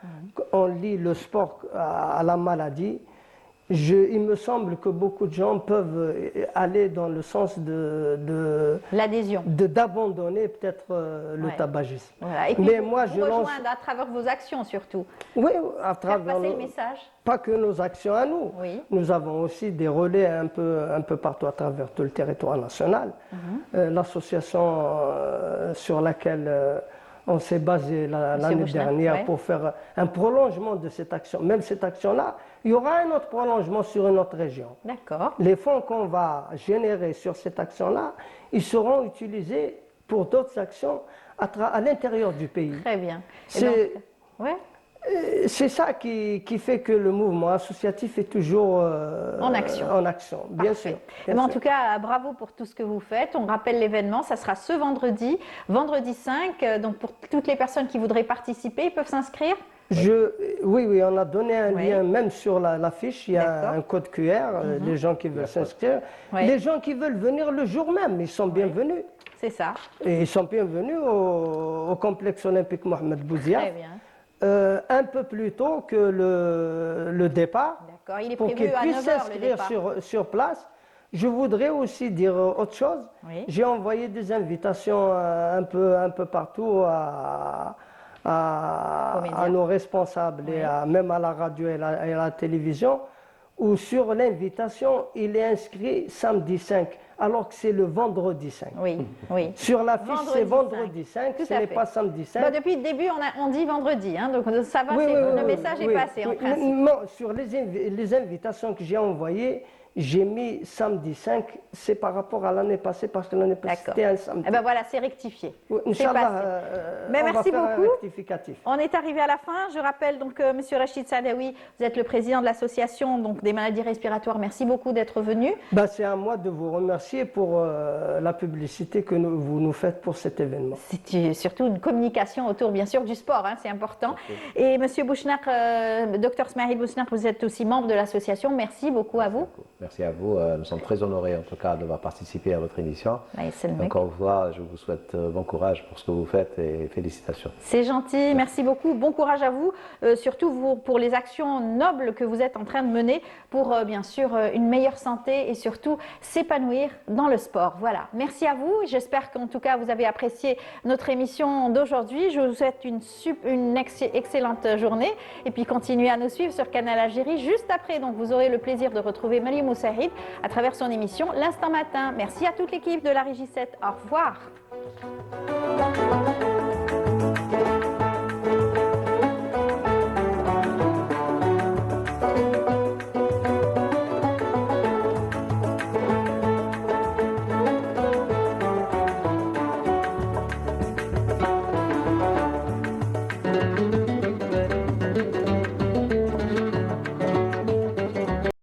on lie le sport à la maladie. Il me semble que beaucoup de gens peuvent aller dans le sens l'adhésion, d'abandonner peut-être le tabagisme. Voilà. Et puis mais vous, moi, vous je lance... rejoindre à travers vos actions surtout. Oui, à Faire travers passer le message. Pas que nos actions à nous. Oui. Nous avons aussi des relais un peu partout à travers tout le territoire national. L'association sur laquelle on s'est basé l'année dernière pour faire un prolongement de cette action. Même cette action-là, il y aura un autre prolongement sur une autre région. D'accord. Les fonds qu'on va générer sur cette action-là, ils seront utilisés pour d'autres actions à l'intérieur du pays. Très bien. C'est ça qui fait que le mouvement associatif est toujours en action. Bien sûr. En tout cas, bravo pour tout ce que vous faites. On rappelle l'événement, ça sera ce vendredi 5. Donc pour toutes les personnes qui voudraient participer, ils peuvent s'inscrire. Oui, on a donné un lien même sur l'affiche. Il y a un code QR, les gens qui veulent s'inscrire. Les gens qui veulent venir le jour même, ils sont bienvenus. C'est ça. Et ils sont bienvenus au complexe olympique Mohamed Bouziaf. Très bien. Un peu plus tôt que le départ, il est pour qu'ils puissent s'inscrire sur place. Je voudrais aussi dire autre chose. J'ai envoyé des invitations un peu partout à nos responsables et même à la radio et à la télévision, où sur l'invitation, il est inscrit samedi 5. Alors que c'est le vendredi 5. Oui. Sur l'affiche, c'est vendredi 5, ce n'est pas samedi 5. Depuis le début, on dit vendredi, donc ça va, le message est passé en principe. Non, sur les invitations que j'ai envoyées, j'ai mis samedi 5, c'est par rapport à l'année passée, parce que l'année passée c'était un samedi. Eh ben voilà, c'est rectifié. Inch'Allah, merci beaucoup. Un rectificatif. On est arrivé à la fin. Je rappelle donc, Monsieur Rachid Saadaoui, vous êtes le président de l'association des maladies respiratoires. Merci beaucoup d'être venu. C'est à moi de vous remercier pour la publicité que vous nous faites pour cet événement. C'est surtout une communication autour, bien sûr, du sport, c'est important. Et Monsieur Bouchnaq, Dr Smaïl Bouchnaq, vous êtes aussi membre de l'association. Merci beaucoup à vous. Merci à vous. Nous sommes très honorés, en tout cas, d'avoir participé à votre émission. Encore une fois, je vous souhaite bon courage pour ce que vous faites et félicitations. C'est gentil, merci beaucoup. Bon courage à vous, surtout pour les actions nobles que vous êtes en train de mener pour, bien sûr, une meilleure santé et surtout s'épanouir dans le sport. Voilà, merci à vous. J'espère qu'en tout cas, vous avez apprécié notre émission d'aujourd'hui. Je vous souhaite une excellente journée et puis continuez à nous suivre sur Canal Algérie. Juste après, donc, vous aurez le plaisir de retrouver Mariam Moussaïd à travers son émission L'Instant Matin. Merci à toute l'équipe de la Régie 7. Au revoir.